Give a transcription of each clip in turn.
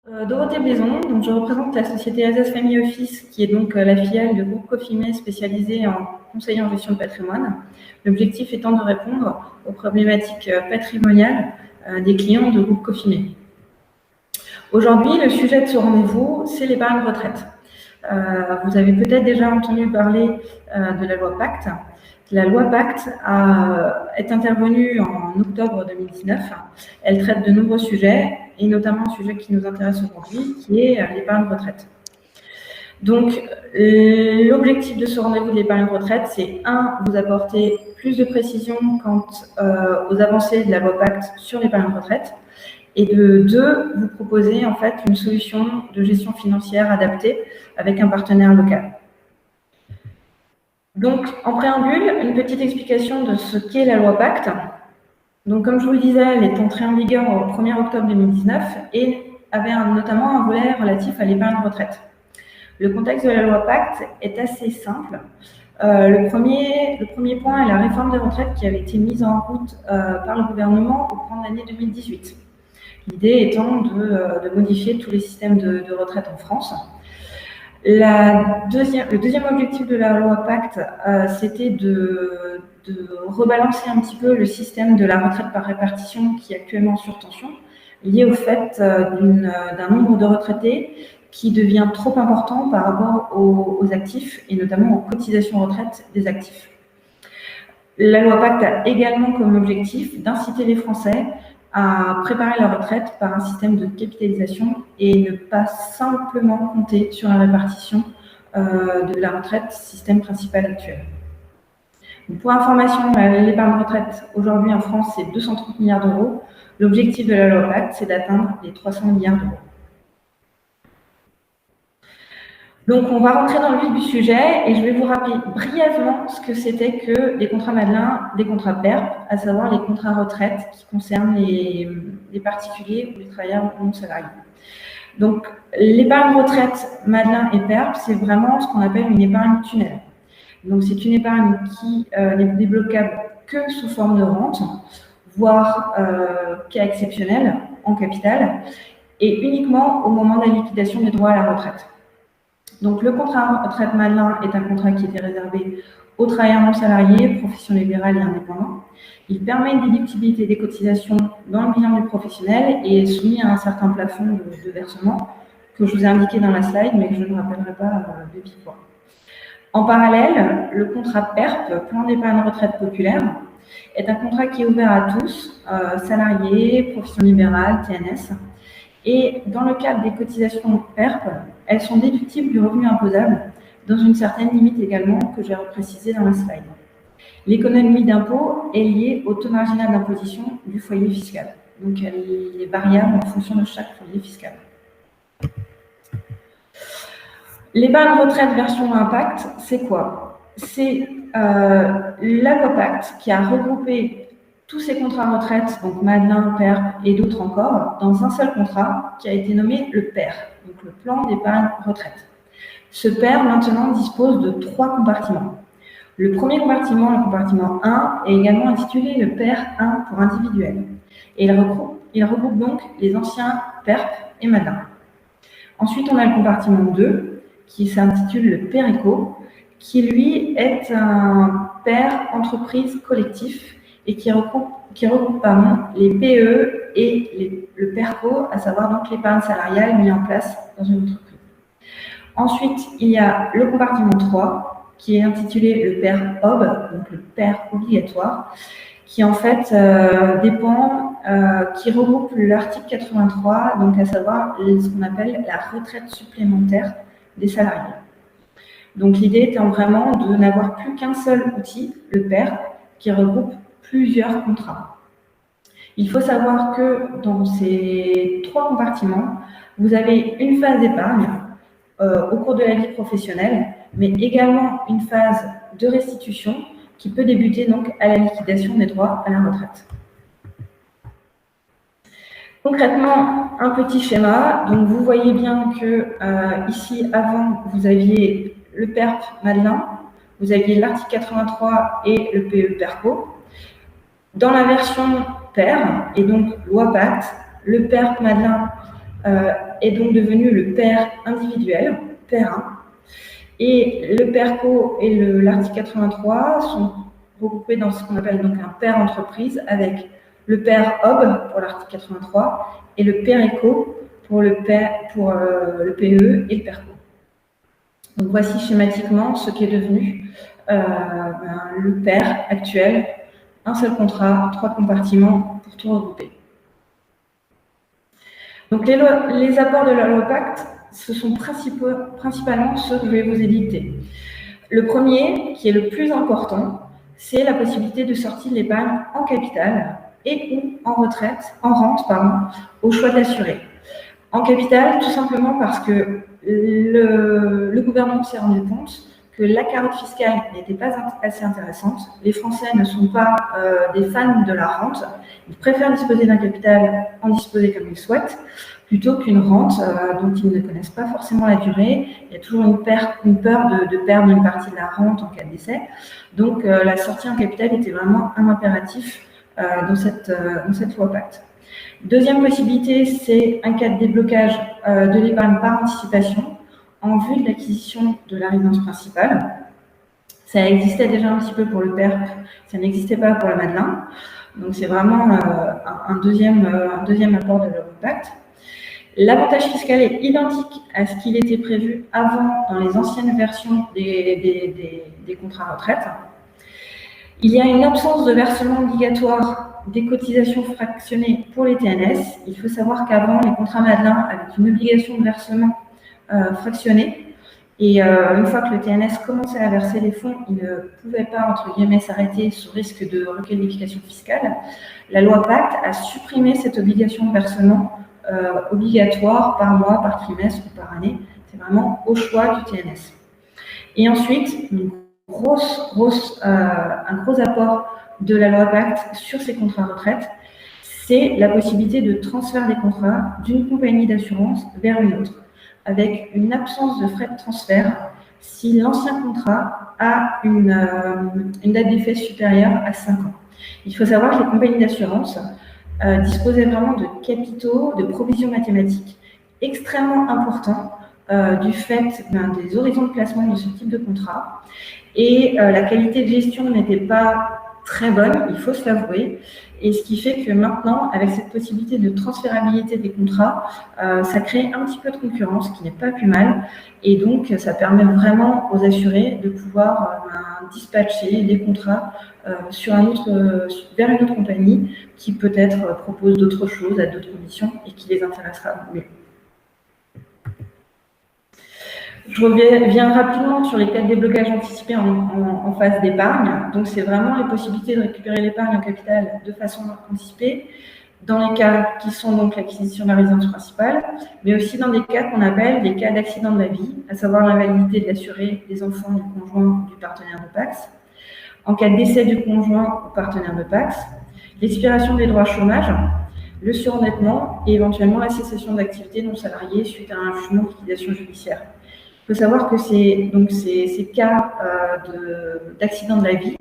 Dorothée Blaison, donc je représente la société Alsace Family Office, qui est donc la filiale de groupe Cofimé spécialisée en conseil en gestion de patrimoine. L'objectif étant de répondre aux problématiques patrimoniales des clients de groupe Cofimé. Aujourd'hui, le sujet de ce rendez-vous, c'est l'épargne retraite. Vous avez peut-être déjà entendu parler de la loi Pacte. La loi Pacte est intervenue en octobre 2019. Elle traite de nombreux sujets, et notamment un sujet qui nous intéresse aujourd'hui, qui est l'épargne retraite. Donc, l'objectif de ce rendez-vous de l'épargne retraite, c'est vous apporter plus de précision quant aux avancées de la loi Pacte sur l'épargne retraite, et deux, vous proposer en fait une solution de gestion financière adaptée avec un partenaire local. Donc, en préambule, une petite explication de ce qu'est la loi Pacte. Donc, comme je vous le disais, elle est entrée en vigueur au 1er octobre 2019 et avait notamment un volet relatif à l'épargne retraite. Le contexte de la loi Pacte est assez simple. Le premier point est la réforme des retraites qui avait été mise en route par le gouvernement au cours de l'année 2018. L'idée étant de modifier tous les systèmes de retraite en France. Le deuxième objectif de la loi Pacte, c'était de rebalancer un petit peu le système de la retraite par répartition qui est actuellement sur tension, lié au fait d'un nombre de retraités qui devient trop important par rapport aux actifs et notamment aux cotisations retraite des actifs. La loi Pacte a également comme objectif d'inciter les Français à préparer leur retraite par un système de capitalisation et ne pas simplement compter sur la répartition de la retraite, système principal actuel. Donc pour information, l'épargne retraite aujourd'hui en France, c'est 230 milliards d'euros. L'objectif de la loi Pacte, c'est d'atteindre les 300 milliards d'euros. Donc, on va rentrer dans le vif du sujet et je vais vous rappeler brièvement ce que c'était que les contrats Madelin, des contrats PERP, à savoir les contrats retraite qui concernent les particuliers ou les travailleurs non salariés. Donc, l'épargne retraite Madelin et PERP, c'est vraiment ce qu'on appelle une épargne tunnel. Donc, c'est une épargne qui n'est débloquable que sous forme de rente, voire cas exceptionnel en capital, et uniquement au moment de la liquidation des droits à la retraite. Donc, le contrat retraite Madelin est un contrat qui était réservé aux travailleurs non salariés, professions libérales et indépendants. Il permet une déductibilité des cotisations dans le bilan du professionnel et est soumis à un certain plafond de versement que je vous ai indiqué dans la slide, mais que je ne rappellerai pas de vive voix. En parallèle, le contrat PERP, Plan d'épargne retraite populaire, est un contrat qui est ouvert à tous, salariés, professions libérales, TNS. Et dans le cadre des cotisations PERP, elles sont déductibles du revenu imposable, dans une certaine limite également que j'ai reprécisée dans la slide. L'économie d'impôt est liée au taux marginal d'imposition du foyer fiscal. Donc, elle est variable en fonction de chaque foyer fiscal. L'épargne retraite version impact, c'est quoi? C'est la loi Pacte qui a regroupé tous ces contrats retraite, donc Madelin, PERP et d'autres encore, dans un seul contrat qui a été nommé le PER, donc le plan d'épargne retraite. Ce PER, maintenant, dispose de 3 compartiments. Le premier compartiment, le compartiment 1, est également intitulé le PER 1 pour individuel. Et il regroupe donc les anciens PERP et Madelin. Ensuite, on a le compartiment 2, qui s'intitule le PERECO, qui lui est un PER entreprise collectif et qui regroupe les PE et le PERCO, à savoir donc l'épargne salariale mise en place dans une entreprise. Ensuite, il y a le compartiment 3, qui est intitulé le PER OB, donc le PER obligatoire, qui en fait qui regroupe l'article 83, donc à savoir ce qu'on appelle la retraite supplémentaire des salariés. Donc l'idée étant vraiment de n'avoir plus qu'un seul outil, le PER, qui regroupe plusieurs contrats. Il faut savoir que dans ces 3 compartiments, vous avez une phase d'épargne au cours de la vie professionnelle, mais également une phase de restitution qui peut débuter donc à la liquidation des droits à la retraite. Concrètement, un petit schéma. Donc vous voyez bien que ici, avant, vous aviez le PERP Madelin, vous aviez l'article 83 et le PE PERCO. Dans la version PER, et donc loi Pacte, le PERP Madelin est donc devenu le PER individuel, PER 1. Et le PERCO et l'article 83 sont regroupés dans ce qu'on appelle donc un PER entreprise avec le PER OB pour l'article 83 et le PER ECO pour le PE et le PERCO. Donc voici schématiquement ce qui est devenu le PER actuel, un seul contrat, 3 compartiments pour tout regrouper. Donc les apports de la loi Pacte, ce sont principalement ceux que je vais vous édicter. Le premier, qui est le plus important, c'est la possibilité de sortir de l'épargne en capital et ou en rente, au choix de l'assuré. En capital, tout simplement parce que le gouvernement s'est rendu compte que la carotte fiscale n'était pas assez intéressante. Les Français ne sont pas des fans de la rente. Ils préfèrent disposer d'un capital, en disposer comme ils souhaitent, plutôt qu'une rente dont ils ne connaissent pas forcément la durée. Il y a toujours une peur de perdre une partie de la rente en cas de décès. Donc la sortie en capital était vraiment un impératif dans cette loi Pacte. Deuxième possibilité, c'est un cas de déblocage de l'épargne par anticipation en vue de l'acquisition de la résidence principale. Ça existait déjà un petit peu pour le PERP, ça n'existait pas pour la Madelin. Donc c'est vraiment un deuxième apport de la loi Pacte. L'avantage fiscal est identique à ce qu'il était prévu avant dans les anciennes versions des contrats retraite. Il y a une absence de versement obligatoire des cotisations fractionnées pour les TNS. Il faut savoir qu'avant, les contrats Madelin avaient une obligation de versement fractionné. Et une fois que le TNS commençait à verser les fonds, il ne pouvait pas, entre guillemets, s'arrêter sous risque de requalification fiscale. La loi Pacte a supprimé cette obligation de versement obligatoire par mois, par trimestre ou par année. C'est vraiment au choix du TNS. Et ensuite, un gros apport de la loi Pacte sur ces contrats retraite, c'est la possibilité de transfert des contrats d'une compagnie d'assurance vers une autre, avec une absence de frais de transfert si l'ancien contrat a une date d'effet supérieure à 5 ans. Il faut savoir que les compagnies d'assurance disposaient vraiment de capitaux, de provisions mathématiques extrêmement importants du fait des horizons de placement de ce type de contrat. Et la qualité de gestion n'était pas très bonne, il faut se l'avouer. Et ce qui fait que maintenant, avec cette possibilité de transférabilité des contrats, ça crée un petit peu de concurrence, qui n'est pas plus mal. Et donc, ça permet vraiment aux assurés de pouvoir dispatcher des contrats vers une autre compagnie qui peut-être propose d'autres choses à d'autres conditions et qui les intéressera mieux. Je reviens rapidement sur les cas de déblocage anticipé en phase d'épargne. Donc, c'est vraiment les possibilités de récupérer l'épargne en capital de façon anticipée, dans les cas qui sont donc l'acquisition de la résidence principale, mais aussi dans des cas qu'on appelle des cas d'accident de la vie, à savoir l'invalidité de l'assuré, des enfants, du conjoint, du partenaire de PACS, en cas de décès du conjoint ou partenaire de PACS, l'expiration des droits chômage, le surendettement et éventuellement la cessation d'activité non salariée suite à un jugement de liquidation judiciaire. Il faut savoir que ces cas d'accident de la vie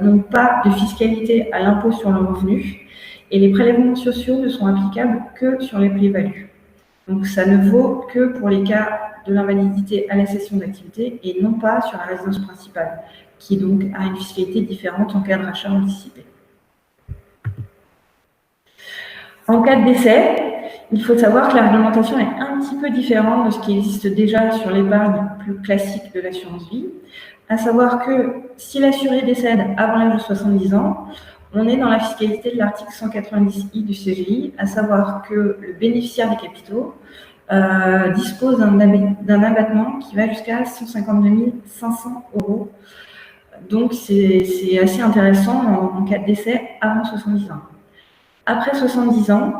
n'ont pas de fiscalité à l'impôt sur le revenu et les prélèvements sociaux ne sont applicables que sur les plus-values. Donc ça ne vaut que pour les cas de l'invalidité à la cessation d'activité et non pas sur la résidence principale, qui donc a une fiscalité différente en cas de rachat anticipé. En cas de décès, il faut savoir que la réglementation est un petit peu différente de ce qui existe déjà sur l'épargne plus classique de l'assurance vie, à savoir que si l'assuré décède avant l'âge de 70 ans, on est dans la fiscalité de l'article 190I du CGI, à savoir que le bénéficiaire des capitaux dispose d'un abattement qui va jusqu'à 152 500 €. Donc, c'est assez intéressant en cas de décès avant 70 ans. Après 70 ans,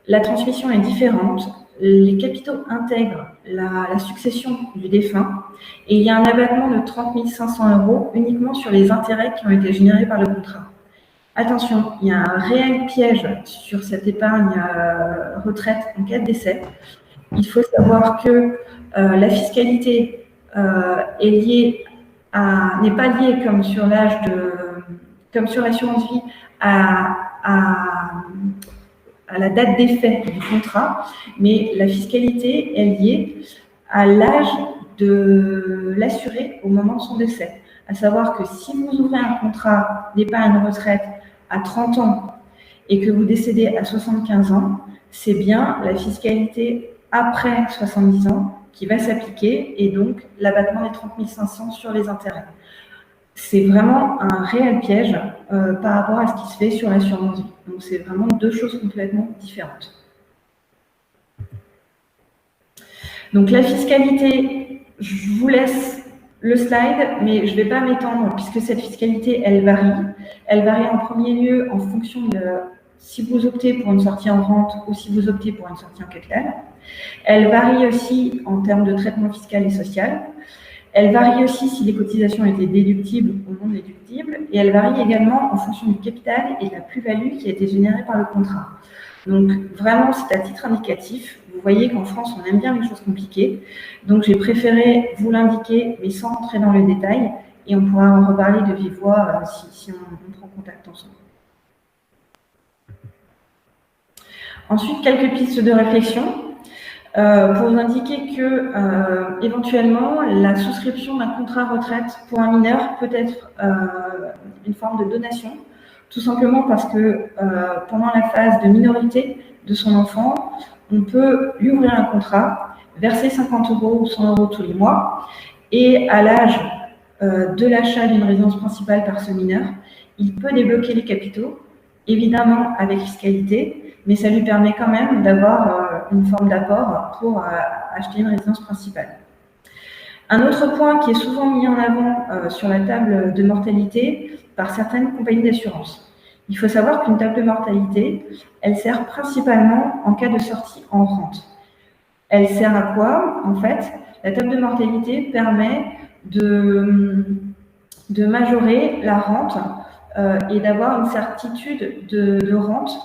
la transmission est différente. Les capitaux intègrent la succession du défunt et il y a un abattement de 30 500 € uniquement sur les intérêts qui ont été générés par le contrat. Attention, il y a un réel piège sur cette épargne retraite en cas de décès. Il faut savoir que la fiscalité n'est pas liée comme sur l'assurance vie à la date d'effet du contrat, mais la fiscalité est liée à l'âge de l'assuré au moment de son décès. À savoir que si vous ouvrez un contrat d'épargne retraite à 30 ans et que vous décédez à 75 ans, c'est bien la fiscalité après 70 ans qui va s'appliquer et donc l'abattement des 30 500 sur les intérêts. C'est vraiment un réel piège par rapport à ce qui se fait sur l'assurance vie. Donc c'est vraiment deux choses complètement différentes. Donc la fiscalité, je vous laisse le slide, mais je ne vais pas m'étendre puisque cette fiscalité, elle varie. Elle varie en premier lieu en fonction de si vous optez pour une sortie en rente ou si vous optez pour une sortie en capital. Elle varie aussi en termes de traitement fiscal et social. Elle varie aussi si les cotisations étaient déductibles ou non déductibles. Et elle varie également en fonction du capital et de la plus-value qui a été générée par le contrat. Donc vraiment, c'est à titre indicatif. Vous voyez qu'en France, on aime bien les choses compliquées. Donc j'ai préféré vous l'indiquer, mais sans rentrer dans le détail. Et on pourra en reparler de vive voix si on prend contact ensemble. Ensuite, quelques pistes de réflexion pour vous indiquer que, éventuellement, la souscription d'un contrat retraite pour un mineur peut être une forme de donation, tout simplement parce que pendant la phase de minorité de son enfant, on peut lui ouvrir un contrat, verser 50 € ou 100 € tous les mois, et à l'âge de l'achat d'une résidence principale par ce mineur, il peut débloquer les capitaux, évidemment avec fiscalité, mais ça lui permet quand même d'avoir une forme d'apport pour acheter une résidence principale. Un autre point qui est souvent mis en avant sur la table de mortalité par certaines compagnies d'assurance. Il faut savoir qu'une table de mortalité, elle sert principalement en cas de sortie en rente. Elle sert à quoi? En fait, la table de mortalité permet de majorer la rente et d'avoir une certitude de rente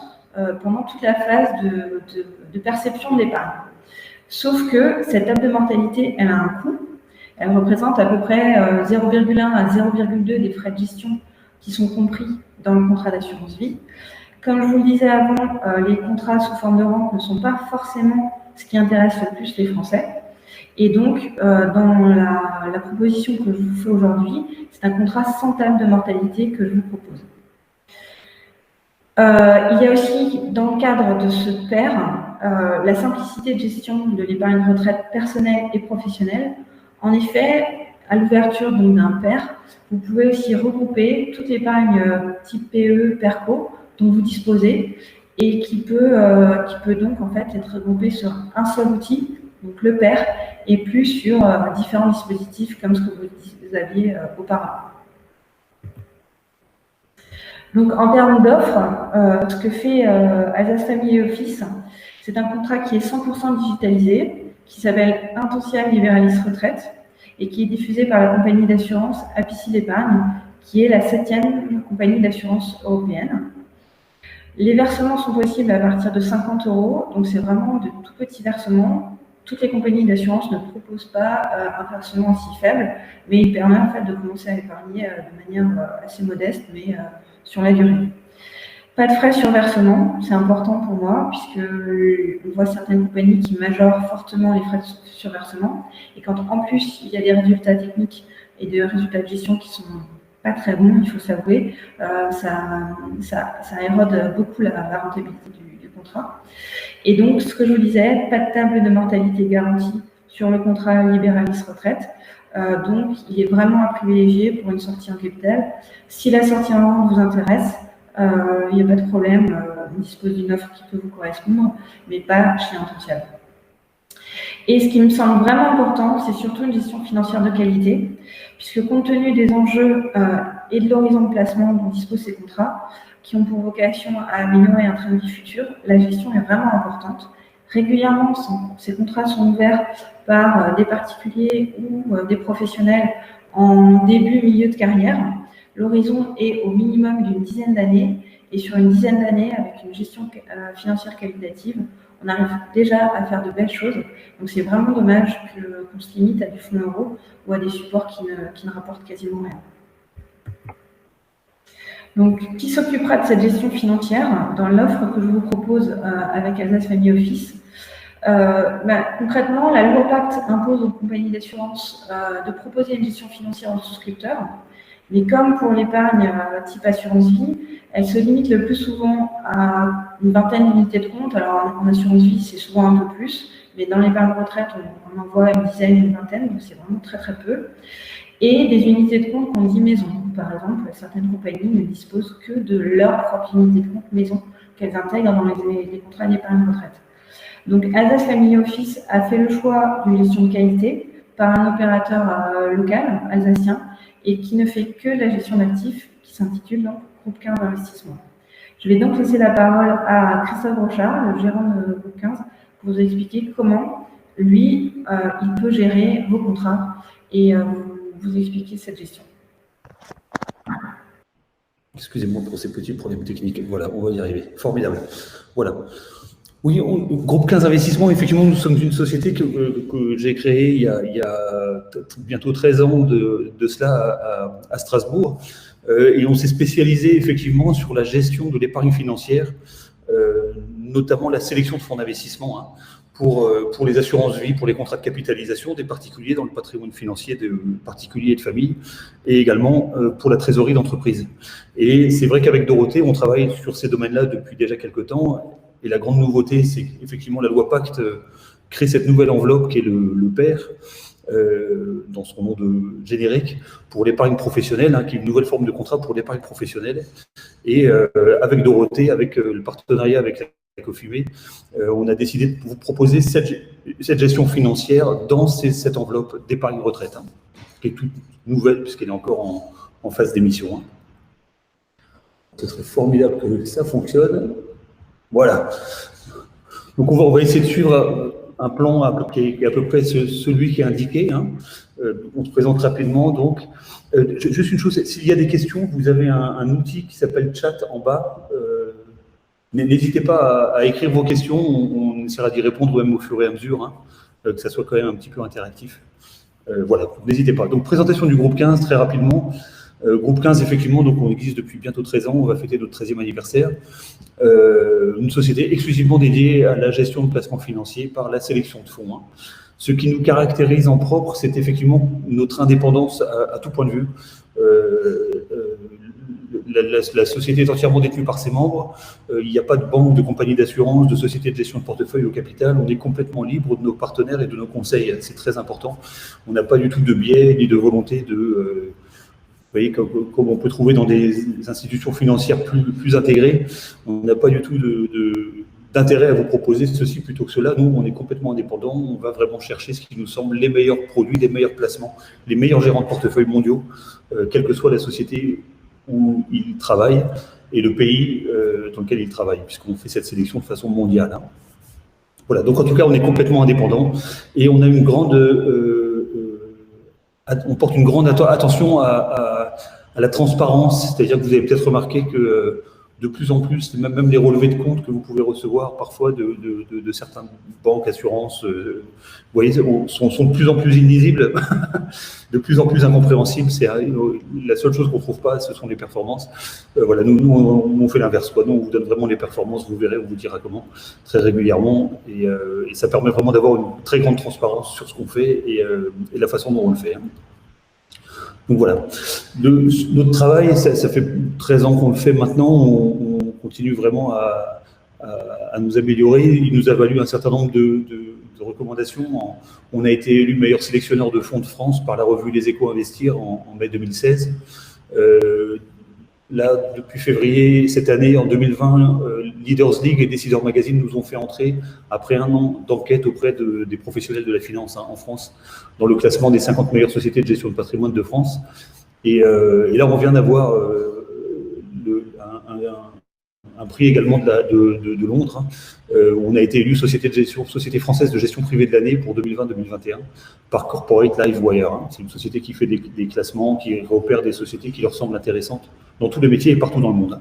pendant toute la phase de perception de l'épargne. Sauf que cette table de mortalité, elle a un coût. Elle représente à peu près 0,1 à 0,2 des frais de gestion qui sont compris dans le contrat d'assurance vie. Comme je vous le disais avant, les contrats sous forme de rente ne sont pas forcément ce qui intéresse le plus les Français. Et donc, dans la proposition que je vous fais aujourd'hui, c'est un contrat sans table de mortalité que je vous propose. Il y a aussi, dans le cadre de ce PER, la simplicité de gestion de l'épargne retraite personnelle et professionnelle. En effet, à l'ouverture d'un PER, vous pouvez aussi regrouper toute l'épargne type PE, PERCO dont vous disposez et qui peut donc en fait être regroupée sur un seul outil, donc le PER, et plus sur différents dispositifs comme ce que vous aviez auparavant. Donc, en termes d'offres, ce que fait Alsace Family Office, c'est un contrat qui est 100% digitalisé, qui s'appelle Intential Liberalis Retraite et qui est diffusé par la compagnie d'assurance Apicil Épargne, qui est la 7e compagnie d'assurance européenne. Les versements sont possibles à partir de 50 €, donc c'est vraiment de tout petits versements. Toutes les compagnies d'assurance ne proposent pas un versement aussi faible, mais il permet en fait de commencer à épargner de manière assez modeste, mais sur la durée. Pas de frais sur versement, c'est important pour moi, puisque on voit certaines compagnies qui majorent fortement les frais sur versement, et quand en plus il y a des résultats techniques et des résultats de gestion qui sont pas très bons, il faut s'avouer, ça érode beaucoup la rentabilité du contrat. Et donc, ce que je vous disais, pas de table de mortalité garantie sur le contrat Liberalis Retraite. Donc, il est vraiment à privilégier pour une sortie en capital. Si la sortie en rente vous intéresse, il n'y a pas de problème, on dispose d'une offre qui peut vous correspondre, mais pas chez Intential. Et ce qui me semble vraiment important, c'est surtout une gestion financière de qualité, puisque compte tenu des enjeux et de l'horizon de placement dont disposent ces contrats, qui ont pour vocation à améliorer un train de vie futur, la gestion est vraiment importante. Régulièrement, ces contrats sont ouverts par des particuliers ou des professionnels en début, milieu de carrière. L'horizon est au minimum d'une dizaine d'années, et sur une dizaine d'années, avec une gestion financière qualitative, on arrive déjà à faire de belles choses. Donc c'est vraiment dommage qu'on se limite à du fonds euro ou à des supports qui ne rapportent quasiment rien. Donc, qui s'occupera de cette gestion financière dans l'offre que je vous propose avec Alsace Family Office? Concrètement, la loi Pacte impose aux compagnies d'assurance de proposer une gestion financière aux souscripteurs. Mais comme pour l'épargne type assurance vie, elle se limite le plus souvent à une vingtaine d'unités de compte. Alors en assurance vie, c'est souvent un peu plus, mais dans l'épargne retraite, on en voit une dizaine, une vingtaine, donc c'est vraiment très très peu. Et des unités de compte qu'on dit maison. Par exemple, certaines compagnies ne disposent que de leur propre unité de compte maison qu'elles intègrent dans les contrats d'épargne retraite. Donc Alsace Family Office a fait le choix d'une gestion de qualité par un opérateur local, alsacien, et qui ne fait que la gestion d'actifs, qui s'intitule donc Groupe 15 Investissement. Je vais donc laisser la parole à Christophe Rochard, le gérant de Groupe 15, pour vous expliquer comment, lui, il peut gérer vos contrats et vous expliquer cette gestion. Excusez-moi pour ces petits problèmes techniques. Voilà, on va y arriver. Formidable. Voilà. Oui, Groupe 15 Investissement, effectivement, nous sommes une société que j'ai créée il y a bientôt 13 ans de cela à Strasbourg. Et on s'est spécialisé effectivement sur la gestion de l'épargne financière, notamment la sélection de fonds d'investissement pour les assurances vie, pour les contrats de capitalisation des particuliers dans le patrimoine financier de particuliers et de familles, et également pour la trésorerie d'entreprise. Et c'est vrai qu'avec Dorothée, on travaille sur ces domaines-là depuis déjà quelques temps. Et la grande nouveauté, c'est qu'effectivement, la loi Pacte crée cette nouvelle enveloppe qui est le PER, dans son nom de générique, pour l'épargne professionnelle, qui est une nouvelle forme de contrat pour l'épargne professionnelle. Et avec Dorothée, avec le partenariat avec la Cofumé, on a décidé de vous proposer cette gestion financière dans cette enveloppe d'épargne retraite, qui est toute nouvelle puisqu'elle est encore en phase d'émission. Ce serait formidable que ça fonctionne. Voilà. Donc on va essayer de suivre un plan qui est à peu près celui qui est indiqué. On se présente rapidement. Donc, juste une chose, s'il y a des questions, vous avez un outil qui s'appelle chat en bas. N'hésitez pas à écrire vos questions. On essaiera d'y répondre même au fur et à mesure, que ça soit quand même un petit peu interactif. Voilà, n'hésitez pas. Donc, présentation du groupe 15, très rapidement. Groupe 15, effectivement, donc on existe depuis bientôt 13 ans, on va fêter notre 13e anniversaire. Une société exclusivement dédiée à la gestion de placements financiers par la sélection de fonds. Ce qui nous caractérise en propre, c'est effectivement notre indépendance à tout point de vue. La société est entièrement détenue par ses membres. Il n'y a pas de banque, de compagnie d'assurance, de société de gestion de portefeuille au capital. On est complètement libre de nos partenaires et de nos conseils. C'est très important. On n'a pas du tout de biais ni de volonté de... Vous voyez, comme on peut trouver dans des institutions financières plus intégrées, on n'a pas du tout d'intérêt à vous proposer ceci plutôt que cela. Nous, on est complètement indépendants. On va vraiment chercher ce qui nous semble les meilleurs produits, les meilleurs placements, les meilleurs gérants de portefeuille mondiaux, quelle que soit la société où ils travaillent et le pays dans lequel ils travaillent, puisqu'on fait cette sélection de façon mondiale. Voilà, donc en tout cas, on est complètement indépendants et on a une grande... on porte une grande attention à la transparence, c'est-à-dire que vous avez peut-être remarqué que de plus en plus, même les relevés de compte que vous pouvez recevoir parfois de certaines banques, assurances, vous voyez, sont de plus en plus illisibles, de plus en plus incompréhensibles. C'est la seule chose qu'on ne trouve pas, ce sont les performances. Voilà, nous on fait l'inverse. Nous, on vous donne vraiment les performances, vous verrez, on vous dira comment, très régulièrement. Et ça permet vraiment d'avoir une très grande transparence sur ce qu'on fait et la façon dont on le fait. Donc voilà, notre travail, ça fait 13 ans qu'on le fait maintenant, on continue vraiment à nous améliorer. Il nous a valu un certain nombre de recommandations. On a été élu meilleur sélectionneur de fonds de France par la revue Les Échos Investir en mai 2016. Là, depuis février cette année, en 2020, Leaders League et Décideurs Magazine nous ont fait entrer, après un an d'enquête auprès des professionnels de la finance en France, dans le classement des 50 meilleures sociétés de gestion de patrimoine de France. Et là, on vient d'avoir un prix également de Londres. On a été élu Société française de gestion privée de l'année pour 2020-2021 par Corporate Livewire. C'est une société qui fait des classements, qui repère des sociétés qui leur semblent intéressantes dans tous les métiers et partout dans le monde.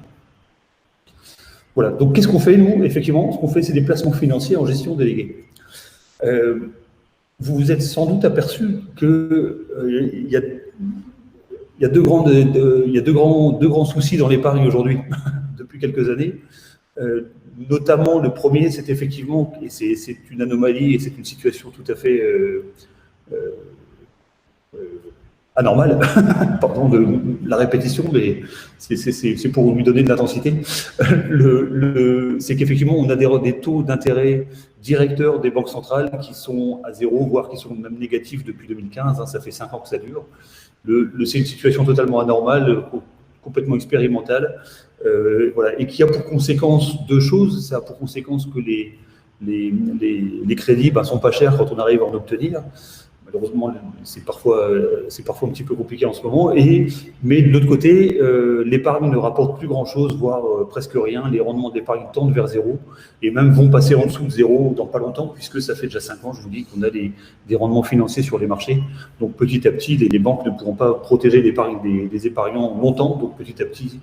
Voilà, donc qu'est-ce qu'on fait, nous? Effectivement, ce qu'on fait, c'est des placements financiers en gestion déléguée. Vous vous êtes sans doute aperçu qu'il y a il y a deux grands soucis dans l'épargne aujourd'hui, depuis quelques années. Notamment, le premier, c'est effectivement, et c'est une anomalie et c'est une situation tout à fait anormale, pardon de la répétition, mais c'est pour lui donner de l'intensité. C'est qu'effectivement, on a des taux d'intérêt directeurs des banques centrales qui sont à zéro, voire qui sont même négatifs depuis 2015. Hein, ça fait 5 ans que ça dure. C'est une situation totalement anormale, complètement expérimentale, voilà, et qui a pour conséquence deux choses. Ça a pour conséquence que les crédits sont pas chers quand on arrive à en obtenir. Malheureusement, c'est parfois un petit peu compliqué en ce moment. Mais de l'autre côté, l'épargne ne rapporte plus grand-chose, voire presque rien. Les rendements d'épargne tendent vers zéro et même vont passer en dessous de zéro dans pas longtemps, puisque ça fait déjà 5 ans, je vous dis, qu'on a des rendements financiers sur les marchés. Donc petit à petit, les banques ne pourront pas protéger l'épargne des épargnants longtemps. Donc petit à petit,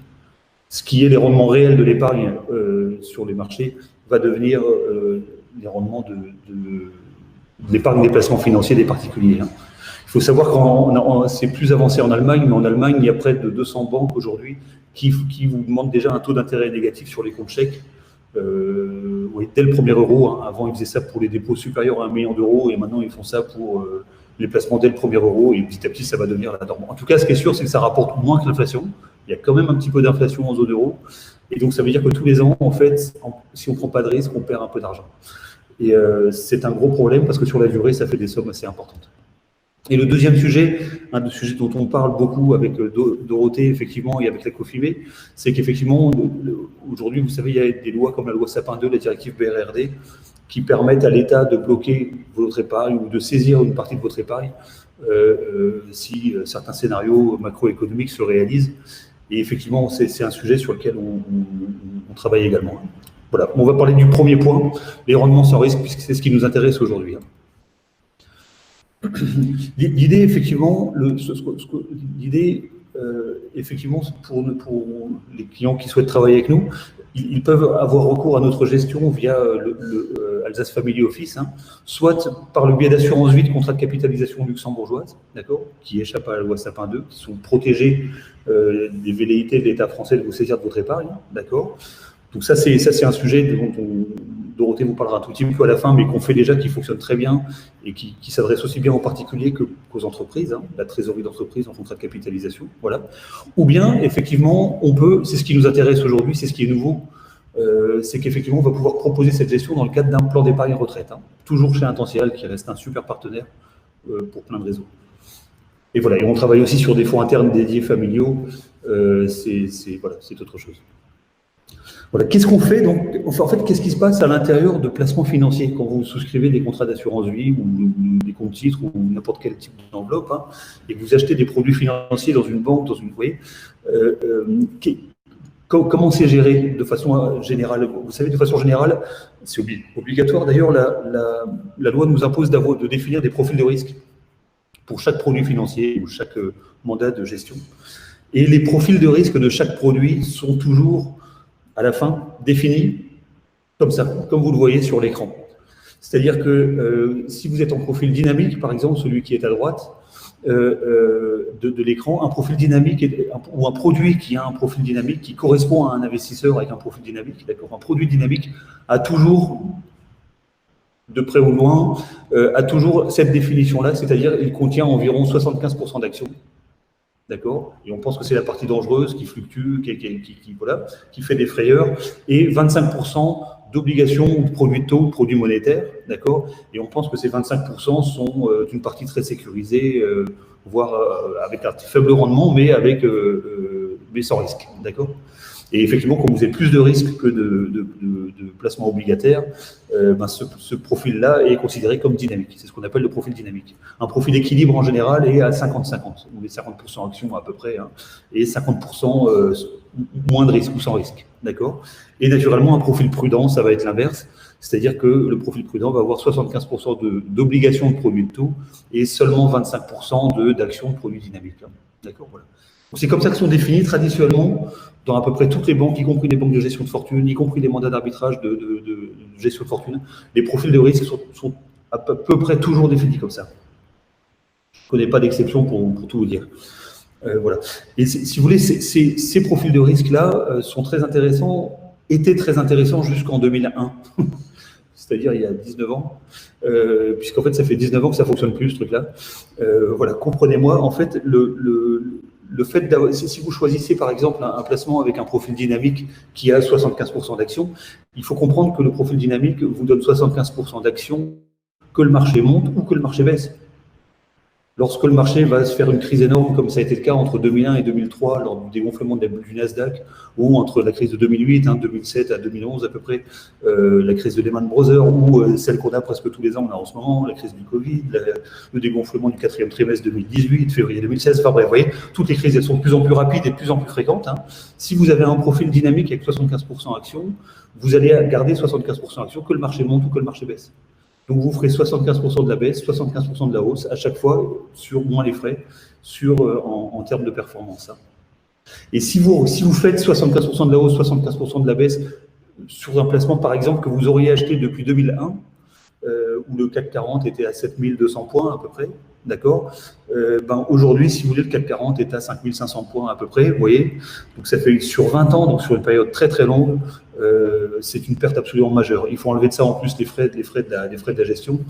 ce qui est les rendements réels de l'épargne sur les marchés va devenir les rendements de l'épargne des placements financiers des particuliers. Hein. Il faut savoir que c'est plus avancé en Allemagne, mais en Allemagne, il y a près de 200 banques aujourd'hui qui vous demandent déjà un taux d'intérêt négatif sur les comptes chèques. Oui, dès le premier euro. Hein. Avant, ils faisaient ça pour les dépôts supérieurs à 1 million d'euros et maintenant, ils font ça pour les placements dès le premier euro et petit à petit, ça va devenir la norme. En tout cas, ce qui est sûr, c'est que ça rapporte moins que l'inflation. Il y a quand même un petit peu d'inflation en zone euro. Et donc, ça veut dire que tous les ans, en fait, si on ne prend pas de risque, on perd un peu d'argent. Et c'est un gros problème parce que sur la durée, ça fait des sommes assez importantes. Et le deuxième sujet, un des sujets dont on parle beaucoup avec Dorothée, effectivement, et avec la COFIME, c'est qu'effectivement, aujourd'hui, vous savez, il y a des lois comme la loi Sapin 2, la directive BRRD, qui permettent à l'État de bloquer votre épargne ou de saisir une partie de votre épargne si certains scénarios macroéconomiques se réalisent. Et effectivement, c'est un sujet sur lequel on travaille également. Voilà, on va parler du premier point, les rendements sans risque, puisque c'est ce qui nous intéresse aujourd'hui. L'idée, effectivement, pour les clients qui souhaitent travailler avec nous, ils peuvent avoir recours à notre gestion via le Alsace Family Office, hein, soit par le biais d'assurance vie de contrats de capitalisation luxembourgeoise, d'accord, qui échappent à la loi Sapin 2, qui sont protégés des velléités de l'État français de vous saisir de votre épargne, d'accord. Donc ça, c'est un sujet dont Dorothée vous parlera un tout petit peu à la fin, mais qu'on fait déjà, qui fonctionne très bien et qui s'adresse aussi bien aux particuliers qu'aux entreprises, hein, la trésorerie d'entreprise en contrat de capitalisation, voilà. Ou bien, effectivement, c'est ce qui nous intéresse aujourd'hui, c'est ce qui est nouveau, c'est qu'effectivement, on va pouvoir proposer cette gestion dans le cadre d'un plan d'épargne retraite, hein, toujours chez Intential, qui reste un super partenaire pour plein de raisons. Et voilà, et on travaille aussi sur des fonds internes dédiés familiaux, c'est autre chose. Voilà, qu'est-ce qu'on fait donc? En fait, qu'est-ce qui se passe à l'intérieur de placements financiers quand vous souscrivez des contrats d'assurance vie ou des comptes titres ou n'importe quel type d'enveloppe, hein, et que vous achetez des produits financiers dans une banque, comment c'est géré de façon générale? Vous savez, de façon générale, c'est obligatoire d'ailleurs, la loi nous impose de définir des profils de risque pour chaque produit financier ou chaque mandat de gestion. Et les profils de risque de chaque produit sont toujours à la fin, défini comme ça, comme vous le voyez sur l'écran. C'est-à-dire que si vous êtes en profil dynamique, par exemple, celui qui est à droite de l'écran, un profil dynamique ou un produit qui a un profil dynamique qui correspond à un investisseur avec un profil dynamique, d'accord, un produit dynamique a toujours, de près ou de loin, a toujours cette définition-là, c'est-à-dire il contient environ 75% d'actions. D'accord. Et on pense que c'est la partie dangereuse qui fluctue, qui fait des frayeurs, et 25% d'obligations ou de produits de taux, de produits monétaires, d'accord. Et on pense que ces 25% sont une partie très sécurisée, voire avec un faible rendement, mais sans risque, d'accord. Et effectivement, comme vous avez plus de risques que de placements obligataires, ce profil-là est considéré comme dynamique. C'est ce qu'on appelle le profil dynamique. Un profil équilibre en général est à 50-50, ou les 50% actions à peu près, hein, et 50% moins de risque ou sans risque. D'accord. Et naturellement, un profil prudent, ça va être l'inverse. C'est-à-dire que le profil prudent va avoir 75% d'obligations de produits de taux et seulement 25% d'actions de produits dynamiques. Hein. D'accord. Voilà. C'est comme ça que sont définis traditionnellement dans à peu près toutes les banques, y compris les banques de gestion de fortune, y compris les mandats d'arbitrage de gestion de fortune. Les profils de risque sont à peu près toujours définis comme ça. Je ne connais pas d'exception pour tout vous dire. Voilà. Et si vous voulez, ces profils de risque-là sont très intéressants, étaient très intéressants jusqu'en 2001, c'est-à-dire il y a 19 ans, puisqu'en fait, ça fait 19 ans que ça ne fonctionne plus, ce truc-là. Voilà, comprenez-moi, en fait, le fait d'avoir, si vous choisissez par exemple un placement avec un profil dynamique qui a 75% d'actions, il faut comprendre que le profil dynamique vous donne 75% d'actions que le marché monte ou que le marché baisse. Lorsque le marché va se faire une crise énorme, comme ça a été le cas entre 2001 et 2003, lors du dégonflement du Nasdaq, ou entre la crise de 2008, 2007 à 2011 à peu près, la crise de Lehman Brothers, ou celle qu'on a presque tous les ans là, en ce moment, la crise du Covid, le dégonflement du 4e trimestre 2018, février 2016, enfin bref, vous voyez, toutes les crises elles sont de plus en plus rapides et de plus en plus fréquentes. Si vous avez un profil dynamique avec 75% actions, vous allez garder 75% actions que le marché monte ou que le marché baisse. Donc, vous ferez 75% de la baisse, 75% de la hausse, à chaque fois, sur moins les frais, en termes de performance. Et si vous faites 75% de la hausse, 75% de la baisse, sur un placement, par exemple, que vous auriez acheté depuis 2001, où le CAC 40 était à 7200 points à peu près, d'accord, aujourd'hui, si vous voulez, le CAC 40 est à 5500 points à peu près, vous voyez, donc ça fait sur 20 ans, donc sur une période très très longue, c'est une perte absolument majeure. Il faut enlever de ça en plus les frais de la gestion,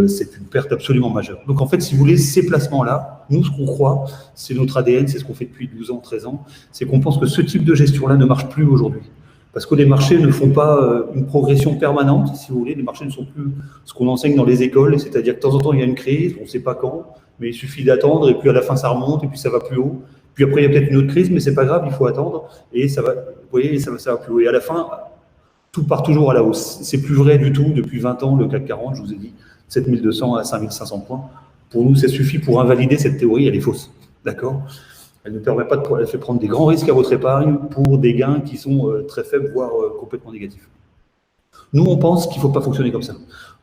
c'est une perte absolument majeure. Donc en fait, si vous voulez, ces placements-là, nous, ce qu'on croit, c'est notre ADN, c'est ce qu'on fait depuis 12 ans, 13 ans, c'est qu'on pense que ce type de gestion-là ne marche plus aujourd'hui. Parce que les marchés ne font pas une progression permanente, si vous voulez, les marchés ne sont plus ce qu'on enseigne dans les écoles, c'est-à-dire que de temps en temps, il y a une crise, on ne sait pas quand, mais il suffit d'attendre, et puis à la fin, ça remonte, et puis ça va plus haut. Puis après, il y a peut-être une autre crise, mais c'est pas grave, il faut attendre, et ça va, vous voyez, ça va plus haut. Et à la fin, tout part toujours à la hausse. C'est plus vrai du tout depuis 20 ans, le CAC 40, je vous ai dit, 7200 à 5500 points. Pour nous, ça suffit pour invalider cette théorie, elle est fausse. D'accord ? Elle ne permet pas elle fait prendre des grands risques à votre épargne pour des gains qui sont très faibles, voire complètement négatifs. Nous, on pense qu'il ne faut pas fonctionner comme ça.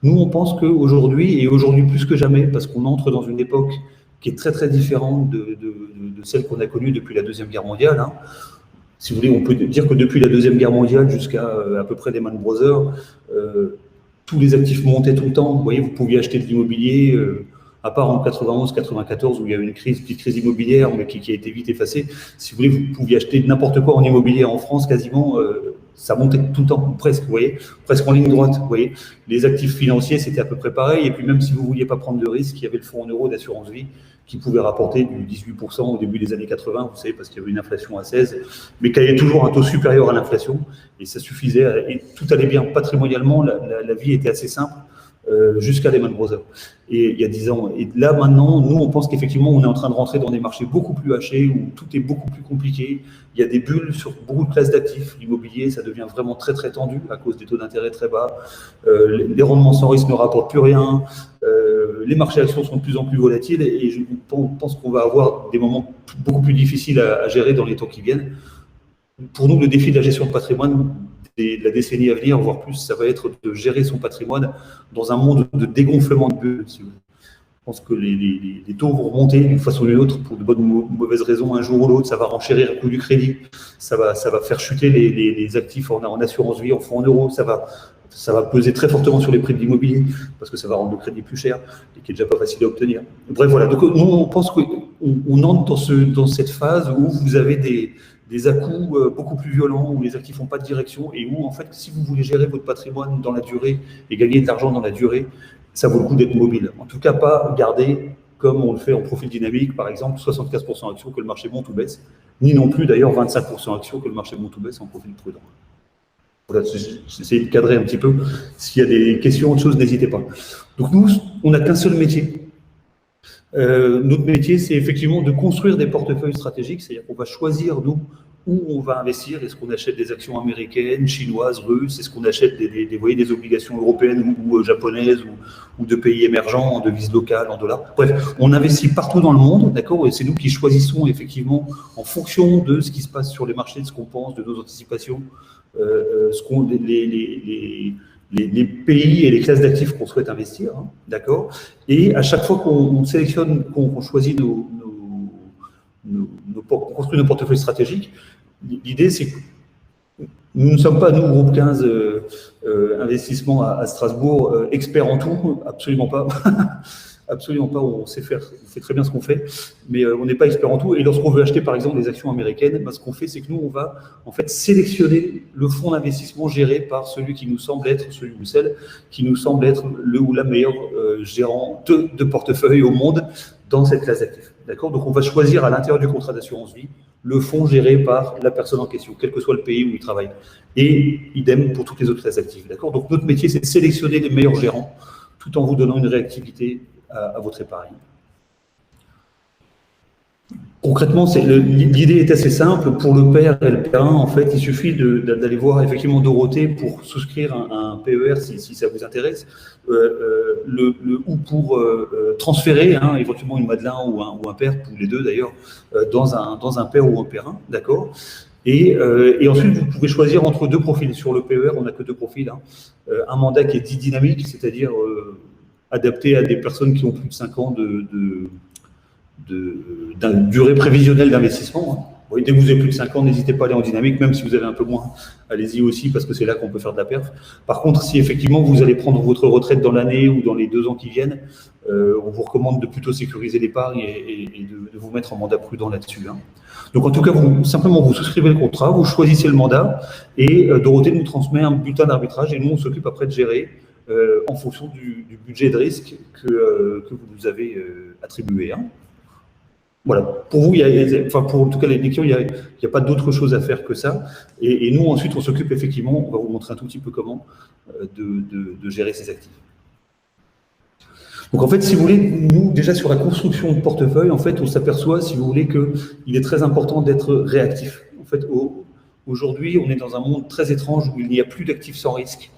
Nous, on pense qu'aujourd'hui, et aujourd'hui plus que jamais, parce qu'on entre dans une époque qui est très très différente de celle qu'on a connue depuis la Deuxième Guerre mondiale. Si vous voulez, on peut dire que depuis la Deuxième Guerre mondiale jusqu'à à peu près Lehman Brothers, tous les actifs montaient tout le temps. Vous voyez, vous pouviez acheter de l'immobilier, à part en 91-94 où il y a eu une petite crise immobilière, mais qui a été vite effacée. Si vous voulez, vous pouviez acheter n'importe quoi en immobilier en France, quasiment, ça montait tout le temps, presque, vous voyez, presque en ligne droite, vous voyez. Les actifs financiers, c'était à peu près pareil. Et puis même si vous ne vouliez pas prendre de risque, il y avait le fonds en euros d'assurance vie qui pouvait rapporter du 18% au début des années 80, vous savez, parce qu'il y avait une inflation à 16, mais qui avait toujours un taux supérieur à l'inflation. Et ça suffisait, et tout allait bien patrimonialement, la vie était assez simple. Jusqu'à Lehman Brothers, et il y a 10 ans. Et là, maintenant, nous, on pense qu'effectivement, on est en train de rentrer dans des marchés beaucoup plus hachés, où tout est beaucoup plus compliqué. Il y a des bulles sur beaucoup de classes d'actifs. L'immobilier, ça devient vraiment très, très tendu à cause des taux d'intérêt très bas. Les rendements sans risque ne rapportent plus rien. Les marchés actions sont de plus en plus volatiles, et je pense qu'on va avoir des moments beaucoup plus difficiles à gérer dans les temps qui viennent. Pour nous, le défi de la gestion de patrimoine, de la décennie à venir, voire plus, ça va être de gérer son patrimoine dans un monde de dégonflement de bulles. Je pense que les taux vont remonter d'une façon ou d'une autre pour de bonnes ou mauvaises raisons, un jour ou l'autre. Ça va renchérir le coût du crédit, ça va faire chuter les actifs en assurance vie, en fonds en euros, ça va peser très fortement sur les prix de l'immobilier parce que ça va rendre le crédit plus cher et qui est déjà pas facile à obtenir. Bref, voilà. Donc, nous, on pense qu'on entre dans cette phase où vous avez des à-coups beaucoup plus violents, où les actifs n'ont pas de direction et où, en fait, si vous voulez gérer votre patrimoine dans la durée et gagner de l'argent dans la durée, ça vaut le coup d'être mobile. En tout cas, pas garder, comme on le fait en profil dynamique, par exemple, 75% actions que le marché monte ou baisse, ni non plus, d'ailleurs, 25% actions que le marché monte ou baisse en profil prudent. Voilà, j'essaie de cadrer un petit peu. S'il y a des questions, autre chose, n'hésitez pas. Donc, nous, on n'a qu'un seul métier. Notre métier, c'est effectivement de construire des portefeuilles stratégiques, c'est-à-dire qu'on va choisir, nous, où on va investir. Est-ce qu'on achète des actions américaines, chinoises, russes? Est-ce qu'on achète des obligations européennes ou japonaises ou de pays émergents en devises locales, en dollars? Bref, on investit partout dans le monde, d'accord? Et c'est nous qui choisissons effectivement, en fonction de ce qui se passe sur les marchés, de ce qu'on pense, de nos anticipations, les pays et les classes d'actifs qu'on souhaite investir, d'accord? Et à chaque fois qu'on sélectionne, qu'on choisit qu'on construit nos portefeuilles stratégiques, l'idée c'est que nous ne sommes pas, nous, groupe 15 investissement à Strasbourg, experts en tout, absolument pas. absolument pas, on sait faire, on fait très bien ce qu'on fait, mais on n'est pas expert en tout. Et lorsqu'on veut acheter, par exemple, des actions américaines, ce qu'on fait, c'est que nous, on va en fait sélectionner le fonds d'investissement géré par celui qui nous semble être, celui ou celle qui nous semble être le ou la meilleure gérant de portefeuille au monde dans cette classe d'actifs. D'accord? Donc, on va choisir à l'intérieur du contrat d'assurance vie le fonds géré par la personne en question, quel que soit le pays où il travaille. Et idem pour toutes les autres classes d'actifs. D'accord? Donc, notre métier, c'est de sélectionner les meilleurs gérants tout en vous donnant une réactivité à votre épargne. Concrètement, l'idée est assez simple. Pour le père et le parrain, en fait, il suffit d'aller voir effectivement Dorothée pour souscrire un PER si ça vous intéresse, ou pour transférer éventuellement une Madelin ou un père, ou les deux d'ailleurs, dans un père ou un parrain, d'accord. Et ensuite, vous pouvez choisir entre deux profils. Sur le PER, on n'a que deux profils. Un mandat qui est dit dynamique, c'est-à-dire adapté à des personnes qui ont plus de 5 ans d'une durée prévisionnelle d'investissement. Dès que vous avez plus de 5 ans, n'hésitez pas à aller en dynamique, même si vous avez un peu moins, allez-y aussi, parce que c'est là qu'on peut faire de la perf. Par contre, si effectivement vous allez prendre votre retraite dans l'année ou dans les 2 ans qui viennent, on vous recommande de plutôt sécuriser l'épargne et de vous mettre en mandat prudent là-dessus. Donc en tout cas, simplement vous souscrivez le contrat, vous choisissez le mandat, et Dorothée nous transmet un bulletin d'arbitrage, et nous on s'occupe après de gérer en fonction du budget de risque que vous nous avez attribué. Voilà, pour vous, pour en tout cas les clients, il n'y a pas d'autre chose à faire que ça. Et nous, ensuite, on s'occupe effectivement, on va vous montrer un tout petit peu comment, de gérer ces actifs. Donc en fait, si vous voulez, nous, déjà sur la construction de portefeuille, en fait, on s'aperçoit, si vous voulez, qu'il est très important d'être réactif. En fait, aujourd'hui, on est dans un monde très étrange où il n'y a plus d'actifs sans risque.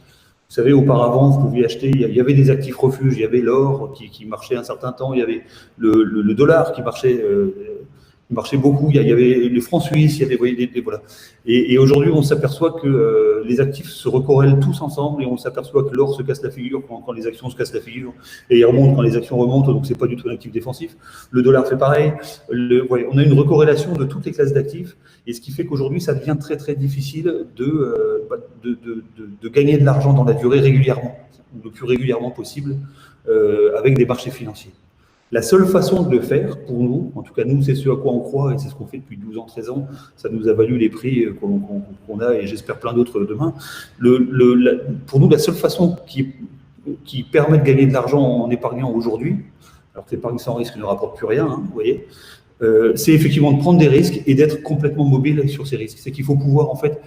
Vous savez, auparavant, vous pouviez acheter, il y avait des actifs refuges, il y avait l'or qui marchait un certain temps, il y avait le dollar qui marchait beaucoup, il y avait les francs suisses, il y avait voilà. Et aujourd'hui, on s'aperçoit que les actifs se recorrèlent tous ensemble et on s'aperçoit que l'or se casse la figure quand les actions se cassent la figure et il remonte quand les actions remontent, donc c'est pas du tout un actif défensif. Le dollar fait pareil. On a une recorrélation de toutes les classes d'actifs et ce qui fait qu'aujourd'hui, ça devient très très difficile de gagner de l'argent dans la durée régulièrement, ou le plus régulièrement possible, avec des marchés financiers. La seule façon de le faire, pour nous, en tout cas nous, c'est ce à quoi on croit et c'est ce qu'on fait depuis 12 ans, 13 ans, ça nous a valu les prix qu'on a et j'espère plein d'autres demain. Pour nous, la seule façon qui permet de gagner de l'argent en épargnant aujourd'hui, alors que l'épargne sans risque ne rapporte plus rien, vous voyez, c'est effectivement de prendre des risques et d'être complètement mobile sur ces risques. C'est qu'il faut pouvoir en fait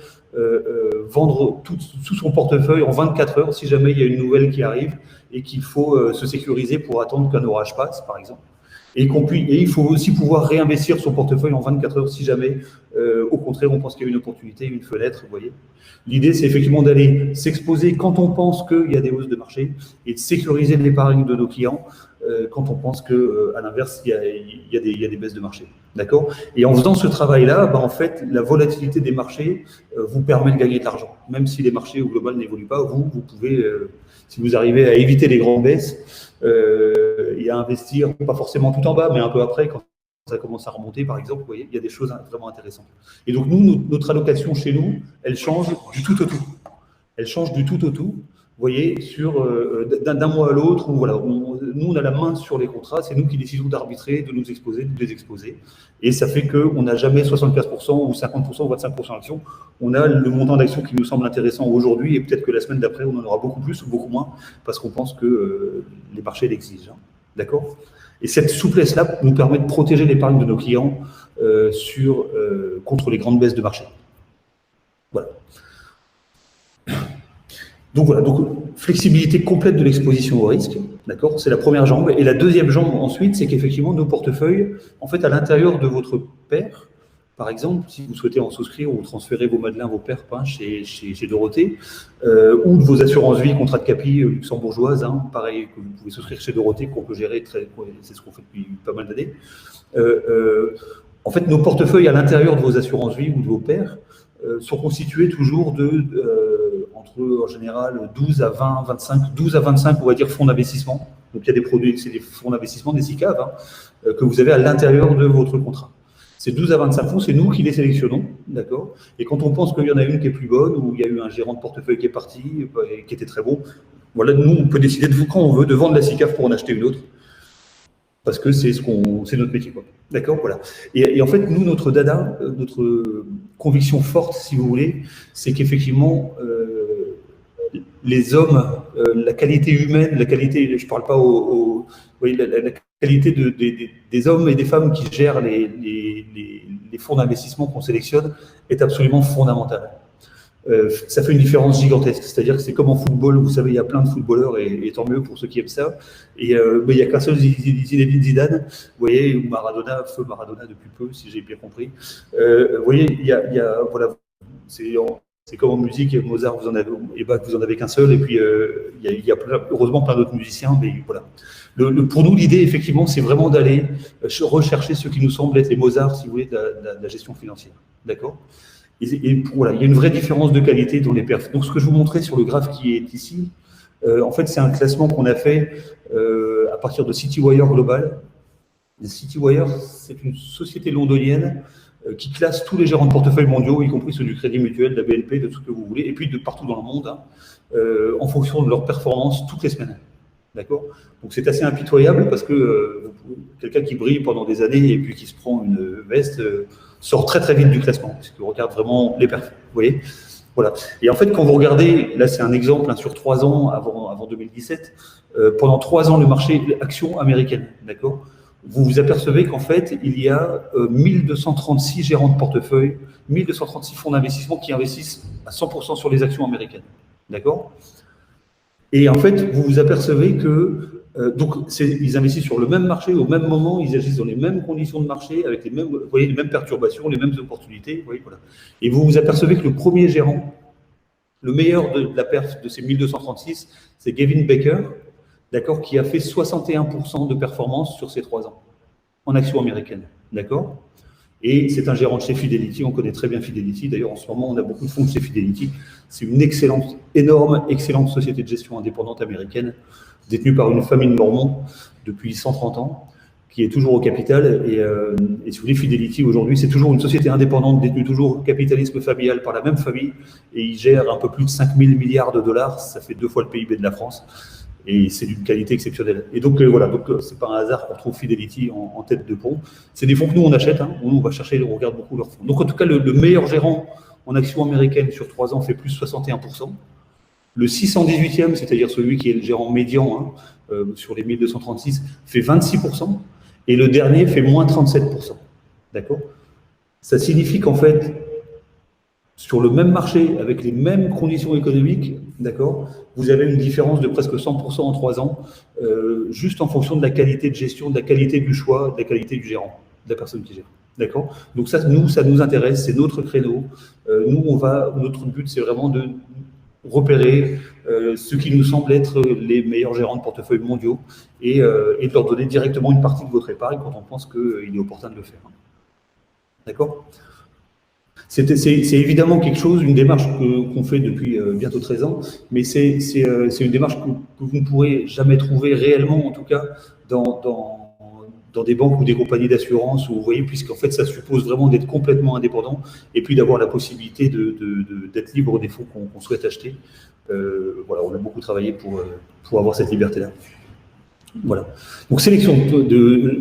vendre tout son portefeuille en 24 heures si jamais il y a une nouvelle qui arrive et qu'il faut se sécuriser pour attendre qu'un orage passe, par exemple. Et il faut aussi pouvoir réinvestir son portefeuille en 24 heures si jamais, au contraire, on pense qu'il y a une opportunité, une fenêtre, vous voyez. L'idée, c'est effectivement d'aller s'exposer quand on pense qu'il y a des hausses de marché et de sécuriser l'épargne de nos clients quand on pense qu'à l'inverse, il y a des baisses de marché. D'accord? Et en faisant ce travail-là, en fait, la volatilité des marchés vous permet de gagner de l'argent. Même si les marchés au global n'évoluent pas, vous pouvez, si vous arrivez à éviter les grandes baisses et à investir, pas forcément tout en bas, mais un peu après, quand ça commence à remonter, par exemple, vous voyez, il y a des choses vraiment intéressantes. Et donc, notre allocation chez nous, elle change du tout au tout. Elle change du tout au tout. Vous voyez, d'un mois à l'autre, voilà, nous, on a la main sur les contrats, c'est nous qui décidons d'arbitrer, de nous exposer, de les exposer. Et ça fait qu'on n'a jamais 75% ou 50% ou 25% d'actions. On a le montant d'actions qui nous semble intéressant aujourd'hui et peut-être que la semaine d'après, on en aura beaucoup plus ou beaucoup moins parce qu'on pense que les marchés l'exigent. D'accord ? Et cette souplesse-là nous permet de protéger l'épargne de nos clients contre les grandes baisses de marché. Voilà. Donc voilà, flexibilité complète de l'exposition au risque, d'accord, c'est la première jambe. Et la deuxième jambe ensuite, c'est qu'effectivement nos portefeuilles, en fait à l'intérieur de votre paire, par exemple, si vous souhaitez en souscrire ou transférer vos Madelin, vos paires chez Dorothée, ou de vos assurances vie, contrats de capi luxembourgeoises, pareil, que vous pouvez souscrire chez Dorothée, qu'on peut gérer, c'est ce qu'on fait depuis pas mal d'années. En fait, nos portefeuilles à l'intérieur de vos assurances vie ou de vos paires sont constitués toujours entre en général 12 à 20, 25, 12 à 25, on va dire, fonds d'investissement. Donc il y a des produits, c'est des fonds d'investissement, des SICAV, que vous avez à l'intérieur de votre contrat. Ces 12 à 25 fonds, c'est nous qui les sélectionnons, d'accord. Et quand on pense qu'il y en a une qui est plus bonne, ou il y a eu un gérant de portefeuille qui est parti, et qui était très bon, voilà, nous, on peut décider quand on veut de vendre la SICAV pour en acheter une autre. parce que c'est notre métier, quoi. D'accord, voilà. Et en fait, nous, notre dada, notre conviction forte, si vous voulez, c'est qu'effectivement, les hommes, la qualité humaine, la qualité, je parle pas oui, la qualité des hommes et des femmes qui gèrent les fonds d'investissement qu'on sélectionne est absolument fondamentale. Ça fait une différence gigantesque. C'est-à-dire que c'est comme en football, vous savez, il y a plein de footballeurs, et tant mieux pour ceux qui aiment ça. Et mais il n'y a qu'un seul Zinedine Zidane, vous voyez, ou Maradona, feu Maradona depuis peu, si j'ai bien compris. Vous voyez, voilà, c'est comme en musique, Mozart, vous en avez, et Bach, vous en avez qu'un seul, et puis il y a heureusement plein d'autres musiciens, mais voilà. Pour nous, l'idée, effectivement, c'est vraiment d'aller rechercher ce qui nous semble être les Mozart, si vous voulez, de la gestion financière. D'accord ? Et voilà, il y a une vraie différence de qualité dans les perfs. Donc, ce que je vous montrais sur le graphe qui est ici, en fait, c'est un classement qu'on a fait à partir de Citywire Global. Citywire, c'est une société londonienne qui classe tous les gérants de portefeuille mondiaux, y compris ceux du Crédit Mutuel, de la BNP, de tout ce que vous voulez, et puis de partout dans le monde, hein, en fonction de leur performance toutes les semaines. D'accord ? Donc, c'est assez impitoyable parce que quelqu'un qui brille pendant des années et puis qui se prend une veste sort très très vite du classement, parce qu'il regarde vraiment les perfs. Vous voyez ? Voilà. Et en fait, quand vous regardez, là c'est un exemple hein, sur 3 ans avant 2017, pendant 3 ans le marché action américaine, d'accord ? Vous vous apercevez qu'en fait, il y a 1236 gérants de portefeuille, 1236 fonds d'investissement qui investissent à 100% sur les actions américaines, d'accord ? Et en fait, vous vous apercevez que ils investissent sur le même marché, au même moment, ils agissent dans les mêmes conditions de marché, avec les mêmes perturbations, les mêmes opportunités. Vous voyez, voilà. Et vous vous apercevez que le premier gérant, le meilleur de la perf de ces 1236, c'est Gavin Baker, d'accord, qui a fait 61% de performance sur ces 3 ans en actions américaines, d'accord ? Et c'est un gérant de chez Fidelity, on connaît très bien Fidelity. D'ailleurs, en ce moment, on a beaucoup de fonds de chez Fidelity. C'est une excellente société de gestion indépendante américaine, détenue par une famille de Mormons depuis 130 ans, qui est toujours au capital. Et si vous voulez, Fidelity, aujourd'hui, c'est toujours une société indépendante, détenue toujours au capitalisme familial par la même famille. Et il gère un peu plus de 5 000 milliards de dollars. Ça fait 2 fois le PIB de la France. Et c'est d'une qualité exceptionnelle. Et donc, voilà, c'est pas un hasard qu'on trouve Fidelity en tête de pont. C'est des fonds que nous, on achète. Hein. Nous, on va chercher, on regarde beaucoup leurs fonds. Donc, en tout cas, le meilleur gérant en actions américaines sur 3 ans fait plus 61%. Le 618e, c'est-à-dire celui qui est le gérant médian hein, sur les 1236, fait 26%. Et le dernier fait moins 37%. D'accord ? Ça signifie qu'en fait, sur le même marché, avec les mêmes conditions économiques, d'accord, vous avez une différence de presque 100% en 3 ans, juste en fonction de la qualité de gestion, de la qualité du choix, de la qualité du gérant, de la personne qui gère. D'accord ? Donc ça nous intéresse, c'est notre créneau. Notre but, c'est vraiment de repérer ce qui nous semble être les meilleurs gérants de portefeuille mondiaux et de leur donner directement une partie de votre épargne quand on pense qu'il est opportun de le faire. D'accord ? C'est évidemment quelque chose, une démarche qu'on fait depuis bientôt 13 ans, mais c'est une démarche que vous ne pourrez jamais trouver réellement, en tout cas, dans des banques ou des compagnies d'assurance, vous voyez, puisqu'en fait, ça suppose vraiment d'être complètement indépendant et puis d'avoir la possibilité d'être libre des fonds qu'on souhaite acheter. Voilà, on a beaucoup travaillé pour avoir cette liberté-là. Voilà. Donc, sélection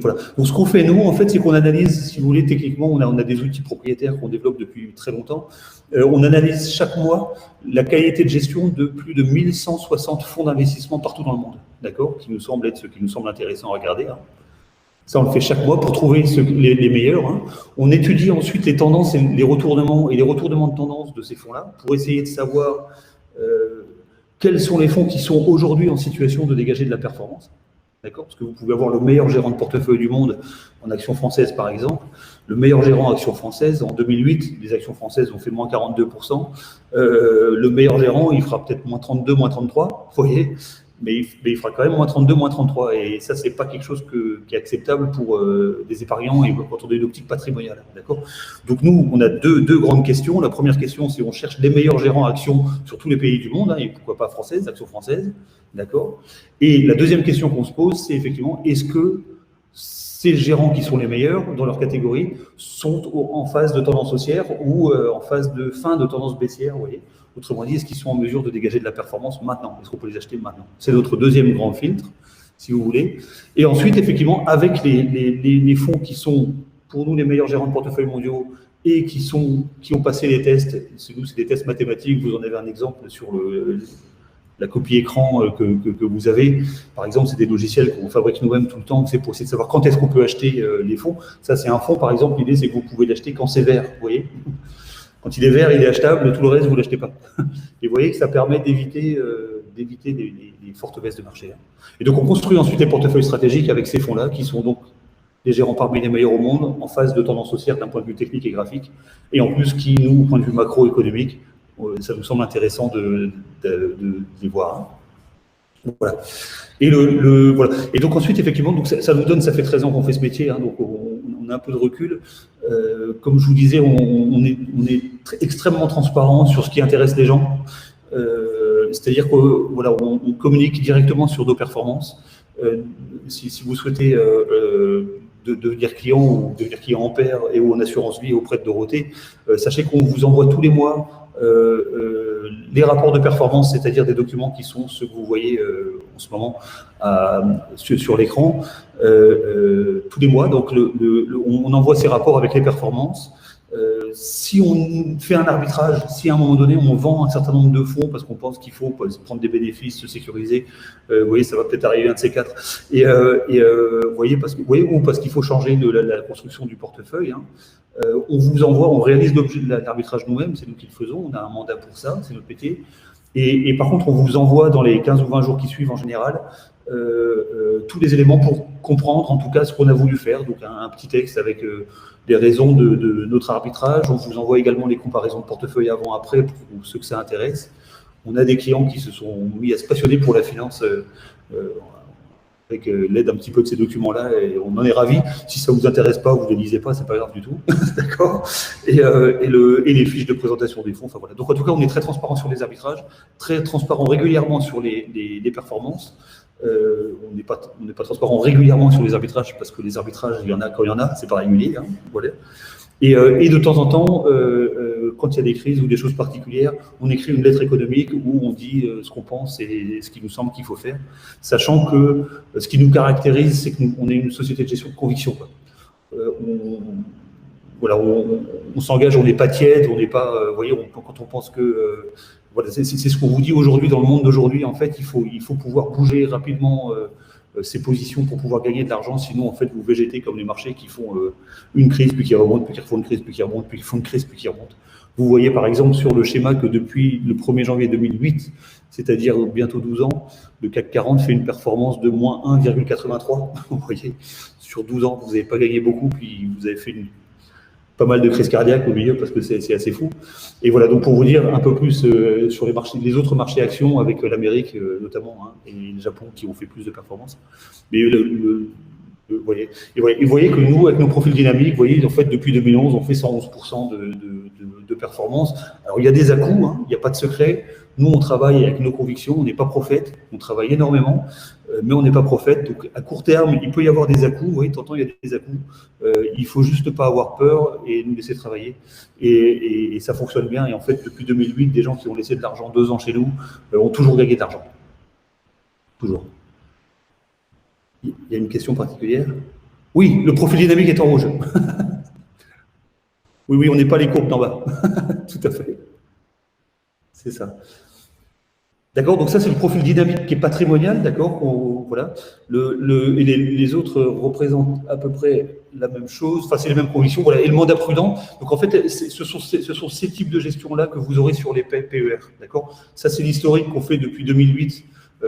voilà. Donc, ce qu'on fait, nous, en fait, c'est qu'on analyse, si vous voulez, techniquement, on a des outils propriétaires qu'on développe depuis très longtemps. On analyse chaque mois la qualité de gestion de plus de 1160 fonds d'investissement partout dans le monde, d'accord, qui nous semble être ce qui nous semble intéressant à regarder. Hein. Ça, on le fait chaque mois pour trouver les meilleurs. Hein. On étudie ensuite les tendances et les retournements de tendance de ces fonds-là pour essayer de savoir quels sont les fonds qui sont aujourd'hui en situation de dégager de la performance. D'accord ? Parce que vous pouvez avoir le meilleur gérant de portefeuille du monde en actions françaises, par exemple. Le meilleur gérant en actions françaises, en 2008, les actions françaises ont fait moins 42%. Le meilleur gérant, il fera peut-être moins 32, moins 33, vous voyez, mais il fera quand même moins 32, moins 33. Et ça, c'est pas quelque chose qui est acceptable pour des épargnants et quand on a une optique patrimoniale. D'accord ? Donc nous, on a deux grandes questions. La première question, c'est on cherche les meilleurs gérants actions sur tous les pays du monde, hein, et pourquoi pas françaises, actions françaises. D'accord ? Et la deuxième question qu'on se pose, c'est effectivement, est-ce que ces gérants qui sont les meilleurs dans leur catégorie sont en phase de tendance haussière ou en phase de fin de tendance baissière, vous voyez ? Autrement dit, est-ce qu'ils sont en mesure de dégager de la performance maintenant ? Est-ce qu'on peut les acheter maintenant ? C'est notre deuxième grand filtre. si vous voulez. Et ensuite, effectivement, avec les fonds qui sont, pour nous, les meilleurs gérants de portefeuille mondiaux et qui ont passé les tests, c'est des tests mathématiques, vous en avez un exemple sur la copie écran que vous avez. Par exemple, c'est des logiciels qu'on fabrique nous-mêmes tout le temps, c'est pour essayer de savoir quand est-ce qu'on peut acheter les fonds. Ça, c'est un fonds, par exemple, l'idée, c'est que vous pouvez l'acheter quand c'est vert, vous voyez. Quand il est vert, il est achetable, tout le reste, vous ne l'achetez pas. Et vous voyez que ça permet d'éviter les fortes baisses de marché. Et donc, on construit ensuite les portefeuilles stratégiques avec ces fonds-là, qui sont donc les gérants parmi les meilleurs au monde, en phase de tendance haussière d'un point de vue technique et graphique, et en plus qui, nous, au point de vue macroéconomique, ça nous semble intéressant de les voir. Voilà. Et, voilà. Et donc ensuite, effectivement, donc ça nous donne, ça fait 13 ans qu'on fait ce métier, hein, donc on a un peu de recul. Comme je vous disais, on est extrêmement transparent sur ce qui intéresse les gens. C'est-à-dire qu'on voilà, on communique directement sur nos performances. Si vous souhaitez devenir client ou devenir client en pair et ou en assurance vie auprès de Dorothée, sachez qu'on vous envoie tous les mois les rapports de performance, c'est-à-dire des documents qui sont ceux que vous voyez en ce moment sur l'écran, tous les mois. Donc, on envoie ces rapports avec les performances. Si on fait un arbitrage, si à un moment donné on vend un certain nombre de fonds parce qu'on pense qu'il faut prendre des bénéfices, se sécuriser, vous voyez, ça va peut-être arriver un de ces quatre. Vous voyez, ou parce qu'il faut changer la construction du portefeuille. Hein, on vous envoie, on réalise l'objet de l'arbitrage nous-mêmes, c'est nous qui le faisons, on a un mandat pour ça, c'est notre métier. Et par contre, on vous envoie dans les 15 ou 20 jours qui suivent en général tous les éléments pour comprendre en tout cas ce qu'on a voulu faire. Donc un petit texte avec les raisons de notre arbitrage. On vous envoie également les comparaisons de portefeuille avant-après pour ceux que ça intéresse. On a des clients qui se sont mis à se passionner pour la finance avec l'aide un petit peu de ces documents-là, et on en est ravis. Si ça ne vous intéresse pas, vous ne les lisez pas, c'est pas grave du tout. D'accord. Et les fiches de présentation des fonds. Enfin, voilà. Donc en tout cas, on est très transparent sur les arbitrages, très transparent régulièrement sur les performances. On n'est pas transparent régulièrement sur les arbitrages parce que les arbitrages, il y en a quand il y en a, c'est pas régulier. Hein, voilà. Et de temps en temps, quand il y a des crises ou des choses particulières, on écrit une lettre économique où on dit ce qu'on pense et ce qui nous semble qu'il faut faire, sachant que ce qui nous caractérise, c'est qu'on est une société de gestion de conviction. On s'engage, on n'est pas tiède, on n'est pas, vous voyez, quand on pense que voilà, c'est ce qu'on vous dit aujourd'hui dans le monde d'aujourd'hui. En fait, il faut pouvoir bouger rapidement ces positions pour pouvoir gagner de l'argent. Sinon, en fait, vous végétez comme les marchés qui font une crise, puis qui remontent, puis qui refont une crise, puis qui remontent, puis qui font une crise, puis qui remontent. Vous voyez, par exemple, sur le schéma que depuis le 1er janvier 2008, c'est-à-dire bientôt 12 ans, le CAC 40 fait une performance de moins 1,83. Vous voyez, sur 12 ans, vous n'avez pas gagné beaucoup, puis vous avez fait pas mal de crises cardiaques au milieu parce que c'est assez fou. Et voilà, donc pour vous dire un peu plus sur les autres marchés actions avec l'Amérique notamment, hein, et le Japon qui ont fait plus de performances. Mais vous voyez que nous, avec nos profils dynamiques, vous voyez, en fait, depuis 2011, on fait 111% de performance. Alors, il y a des à-coups, hein, il n'y a pas de secret. Nous, on travaille avec nos convictions, on n'est pas prophète, on travaille énormément, mais on n'est pas prophète. Donc, à court terme, il peut y avoir des à-coups. Vous voyez, de temps en temps, il y a des à-coups. Il ne faut juste pas avoir peur et nous laisser travailler. Et ça fonctionne bien. Et en fait, depuis 2008, des gens qui ont laissé de l'argent 2 ans chez nous ont toujours gagné de l'argent. Toujours. Il y a une question particulière? Oui, le profil dynamique est en rouge. Oui, on n'est pas les courbes d'en bas. Tout à fait. C'est ça. D'accord, donc ça c'est le profil dynamique qui est patrimonial, d'accord. Voilà. Et les autres représentent à peu près la même chose, enfin c'est les mêmes conditions, voilà. Et le mandat prudent, donc en fait ce sont ces types de gestion-là que vous aurez sur les PER, d'accord. Ça c'est l'historique qu'on fait depuis 2008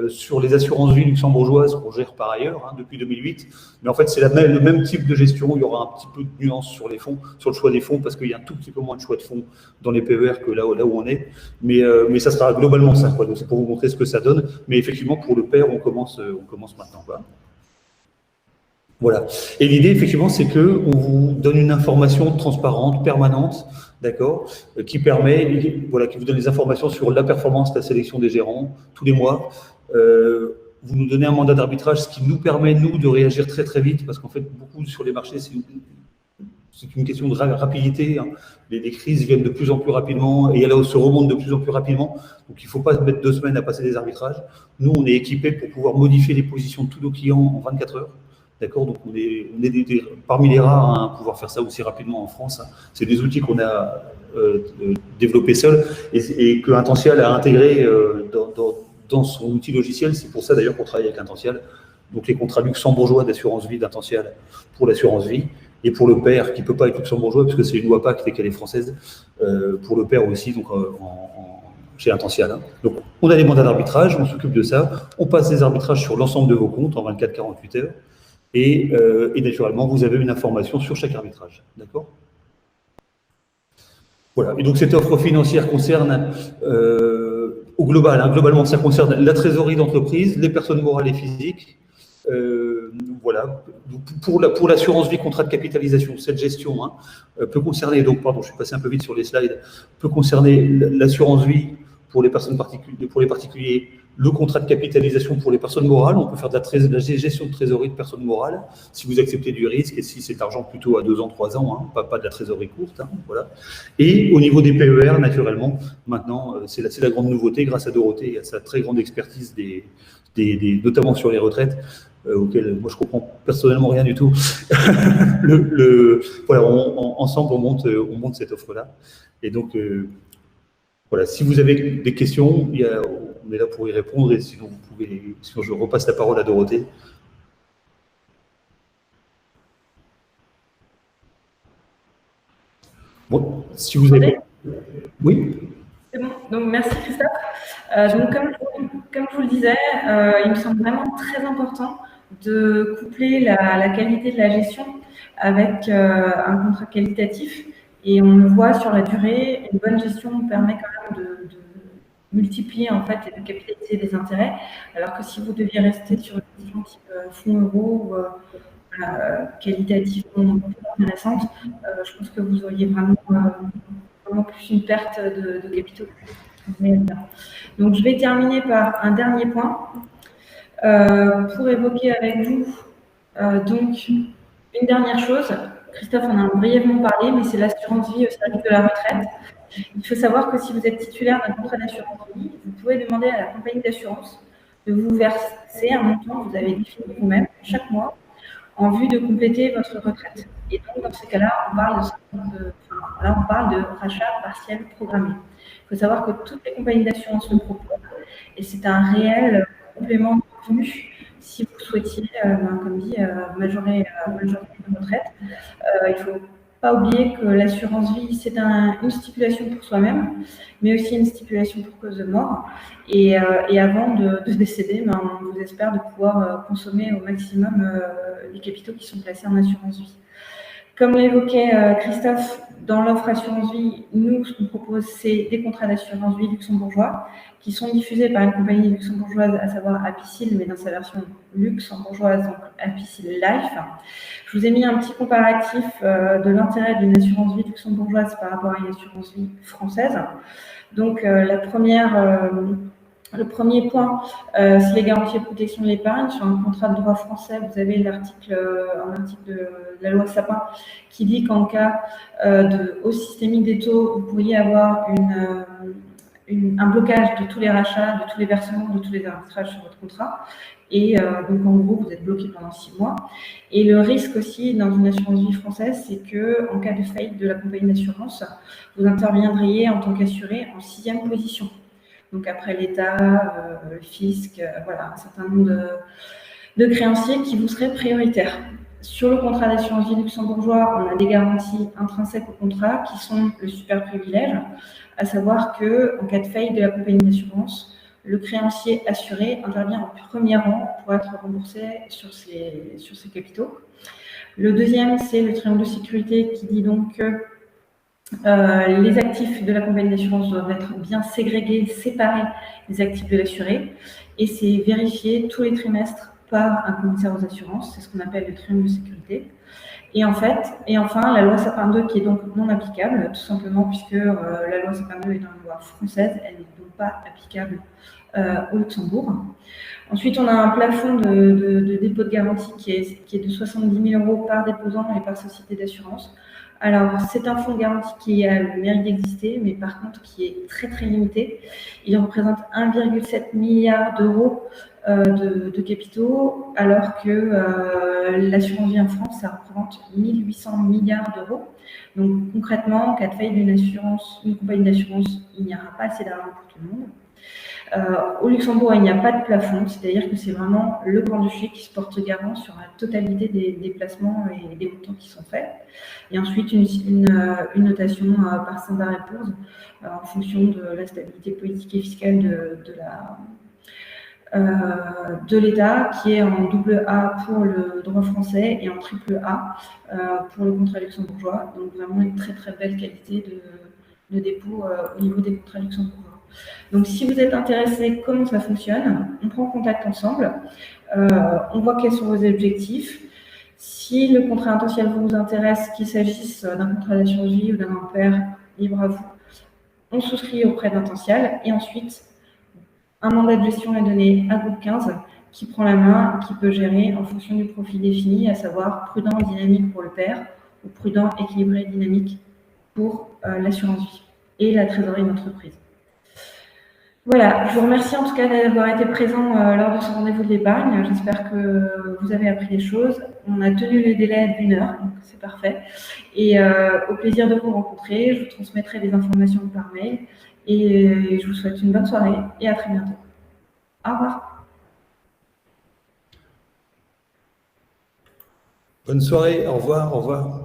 sur les assurances-vie luxembourgeoises qu'on gère par ailleurs, hein, depuis 2008. Mais en fait, c'est le même type de gestion. Il y aura un petit peu de nuance sur les fonds, sur le choix des fonds, parce qu'il y a un tout petit peu moins de choix de fonds dans les PER que là où on est. Mais ça sera globalement ça, quoi. Donc, c'est pour vous montrer ce que ça donne. Mais effectivement, pour le PER, on commence maintenant, quoi. Voilà. Et l'idée, effectivement, c'est qu'on vous donne une information transparente, permanente, d'accord, qui permet, voilà, qui vous donne des informations sur la performance, la sélection des gérants, tous les mois. Vous nous donnez un mandat d'arbitrage, ce qui nous permet, nous, de réagir très très vite, parce qu'en fait, beaucoup sur les marchés, c'est une question de rapidité. Hein. Les crises viennent de plus en plus rapidement et elles se remontent de plus en plus rapidement. Donc, il ne faut pas mettre 2 semaines à passer des arbitrages. Nous, on est équipés pour pouvoir modifier les positions de tous nos clients en 24 heures. D'accord. Donc, on est parmi les rares à pouvoir faire ça aussi rapidement en France. Hein. C'est des outils qu'on a développés seuls et que Intential a intégré dans son outil logiciel. C'est pour ça d'ailleurs qu'on travaille avec Intential. Donc, les contrats luxembourgeois d'assurance vie d'Intential pour l'assurance vie. Et pour le père, qui ne peut pas être luxembourgeois, parce que c'est une loi PAC qu'elle est française, pour le père aussi, donc chez Intential. Hein. Donc, on a des mandats d'arbitrage, on s'occupe de ça, on passe des arbitrages sur l'ensemble de vos comptes en 24-48 heures, et naturellement, vous avez une information sur chaque arbitrage. D'accord ? Voilà. Et donc, cette offre financière concerne, au global, hein, globalement, ça concerne la trésorerie d'entreprise, les personnes morales et physiques. Voilà. Pour l'assurance vie, contrat de capitalisation, cette gestion hein, peut concerner, donc pardon, je suis passé un peu vite sur les slides, peut concerner l'assurance vie pour les personnes particulières, pour les particuliers, le contrat de capitalisation pour les personnes morales. On peut faire de la gestion de trésorerie de personnes morales si vous acceptez du risque et si c'est argent plutôt à 2 ans, 3 ans, hein, pas de la trésorerie courte. Hein, voilà. Et au niveau des PER, naturellement, maintenant, c'est la grande nouveauté grâce à Dorothée et à sa très grande expertise notamment sur les retraites. Auquel moi je comprends personnellement rien du tout. Voilà, ensemble on monte cette offre-là. Et donc voilà, si vous avez des questions, on est là pour y répondre. Et sinon je repasse la parole à Dorothée. Bon, si vous avez. Oui. C'est bon. Donc merci Christophe. Donc comme je vous le disais, il me semble vraiment très important de coupler la qualité de la gestion avec un contrat qualitatif. Et on le voit sur la durée, une bonne gestion permet quand même de multiplier en fait et de capitaliser les intérêts, alors que si vous deviez rester sur une gestion type fonds euros qualitativement intéressante, je pense que vous auriez vraiment plus une perte de capitaux. Donc je vais terminer par un dernier point. Pour évoquer avec vous donc une dernière chose, Christophe en a brièvement parlé, mais c'est l'assurance vie au service de la retraite. Il faut savoir que si vous êtes titulaire d'un contrat d'assurance vie, vous pouvez demander à la compagnie d'assurance de vous verser un montant que vous avez défini vous-même chaque mois en vue de compléter votre retraite. Et donc dans ces cas-là, on parle de rachat partiel programmé. Il faut savoir que toutes les compagnies d'assurance le proposent et c'est un réel complément de revenu si vous souhaitiez, comme dit, majorer de retraite. Il ne faut pas oublier que l'assurance vie, c'est une stipulation pour soi-même, mais aussi une stipulation pour cause de mort. Et avant de décéder, on vous espère de pouvoir consommer au maximum les capitaux qui sont placés en assurance vie. Comme l'évoquait Christophe, dans l'offre assurance vie, nous, ce qu'on propose, c'est des contrats d'assurance vie luxembourgeois qui sont diffusés par une compagnie luxembourgeoise, à savoir Apicil, mais dans sa version luxembourgeoise, donc Apicil Life. Je vous ai mis un petit comparatif de l'intérêt d'une assurance vie luxembourgeoise par rapport à une assurance vie française. Donc, le premier point, c'est les garanties de protection de l'épargne. Sur un contrat de droit français, vous avez un article de la loi Sapin qui dit qu'en cas de hausse systémique des taux, vous pourriez avoir un blocage de tous les rachats, de tous les versements, de tous les arbitrages sur votre contrat. Et donc, en gros, vous êtes bloqué pendant 6 mois. Et le risque aussi dans une assurance vie française, c'est qu'en cas de faillite de la compagnie d'assurance, vous interviendriez en tant qu'assuré en 6e position. Donc après l'État, le fisc, voilà, un certain nombre de créanciers qui vous seraient prioritaires. Sur le contrat d'assurance vie luxembourgeois, on a des garanties intrinsèques au contrat qui sont le super privilège, à savoir qu'en cas de faillite de la compagnie d'assurance, le créancier assuré intervient en premier rang pour être remboursé sur ses capitaux. Le deuxième, c'est le triangle de sécurité qui dit donc que les actifs de la compagnie d'assurance doivent être bien ségrégés, séparés des actifs de l'assuré, et c'est vérifié tous les trimestres par un commissaire aux assurances, c'est ce qu'on appelle le triangle de sécurité. Et enfin, la loi Sapin 2 qui est donc non applicable, tout simplement puisque la loi Sapin 2 est une loi française, elle n'est donc pas applicable au Luxembourg. Ensuite, on a un plafond de dépôt de garantie qui est de 70 000 € par déposant et par société d'assurance. Alors, c'est un fonds garanti qui a le mérite d'exister, mais par contre qui est très très limité. Il représente 1,7 milliard d'euros de capitaux, alors que l'assurance vie en France, ça représente 1800 milliards d'euros. Donc concrètement, en cas de faillite d'une compagnie d'assurance, il n'y aura pas assez d'argent pour tout le monde. Au Luxembourg, il n'y a pas de plafond, c'est-à-dire que c'est vraiment le Grand-Duché qui se porte garant sur la totalité des placements et des montants qui sont faits. Et ensuite, une notation par Standard & Poor's en fonction de la stabilité politique et fiscale de l'État, qui est en double A pour le droit français et en triple A pour le contrat luxembourgeois. Donc vraiment une très très belle qualité de dépôt au niveau des contrats luxembourgeois. Donc si vous êtes intéressé, comment ça fonctionne, on prend contact ensemble, on voit quels sont vos objectifs. Si le contrat intentionnel vous intéresse, qu'il s'agisse d'un contrat d'assurance vie ou d'un ampère, libre à vous, on souscrit auprès d'Intential et ensuite un mandat de gestion est donné à groupe 15 qui prend la main et qui peut gérer en fonction du profil défini, à savoir prudent et dynamique pour le père ou prudent, équilibré et dynamique pour l'assurance vie et la trésorerie d'entreprise. Voilà, je vous remercie en tout cas d'avoir été présent lors de ce rendez-vous de l'épargne. J'espère que vous avez appris des choses. On a tenu le délai d'1 heure, donc c'est parfait. Et au plaisir de vous rencontrer. Je vous transmettrai des informations par mail. Et je vous souhaite une bonne soirée et à très bientôt. Au revoir. Bonne soirée, au revoir, au revoir.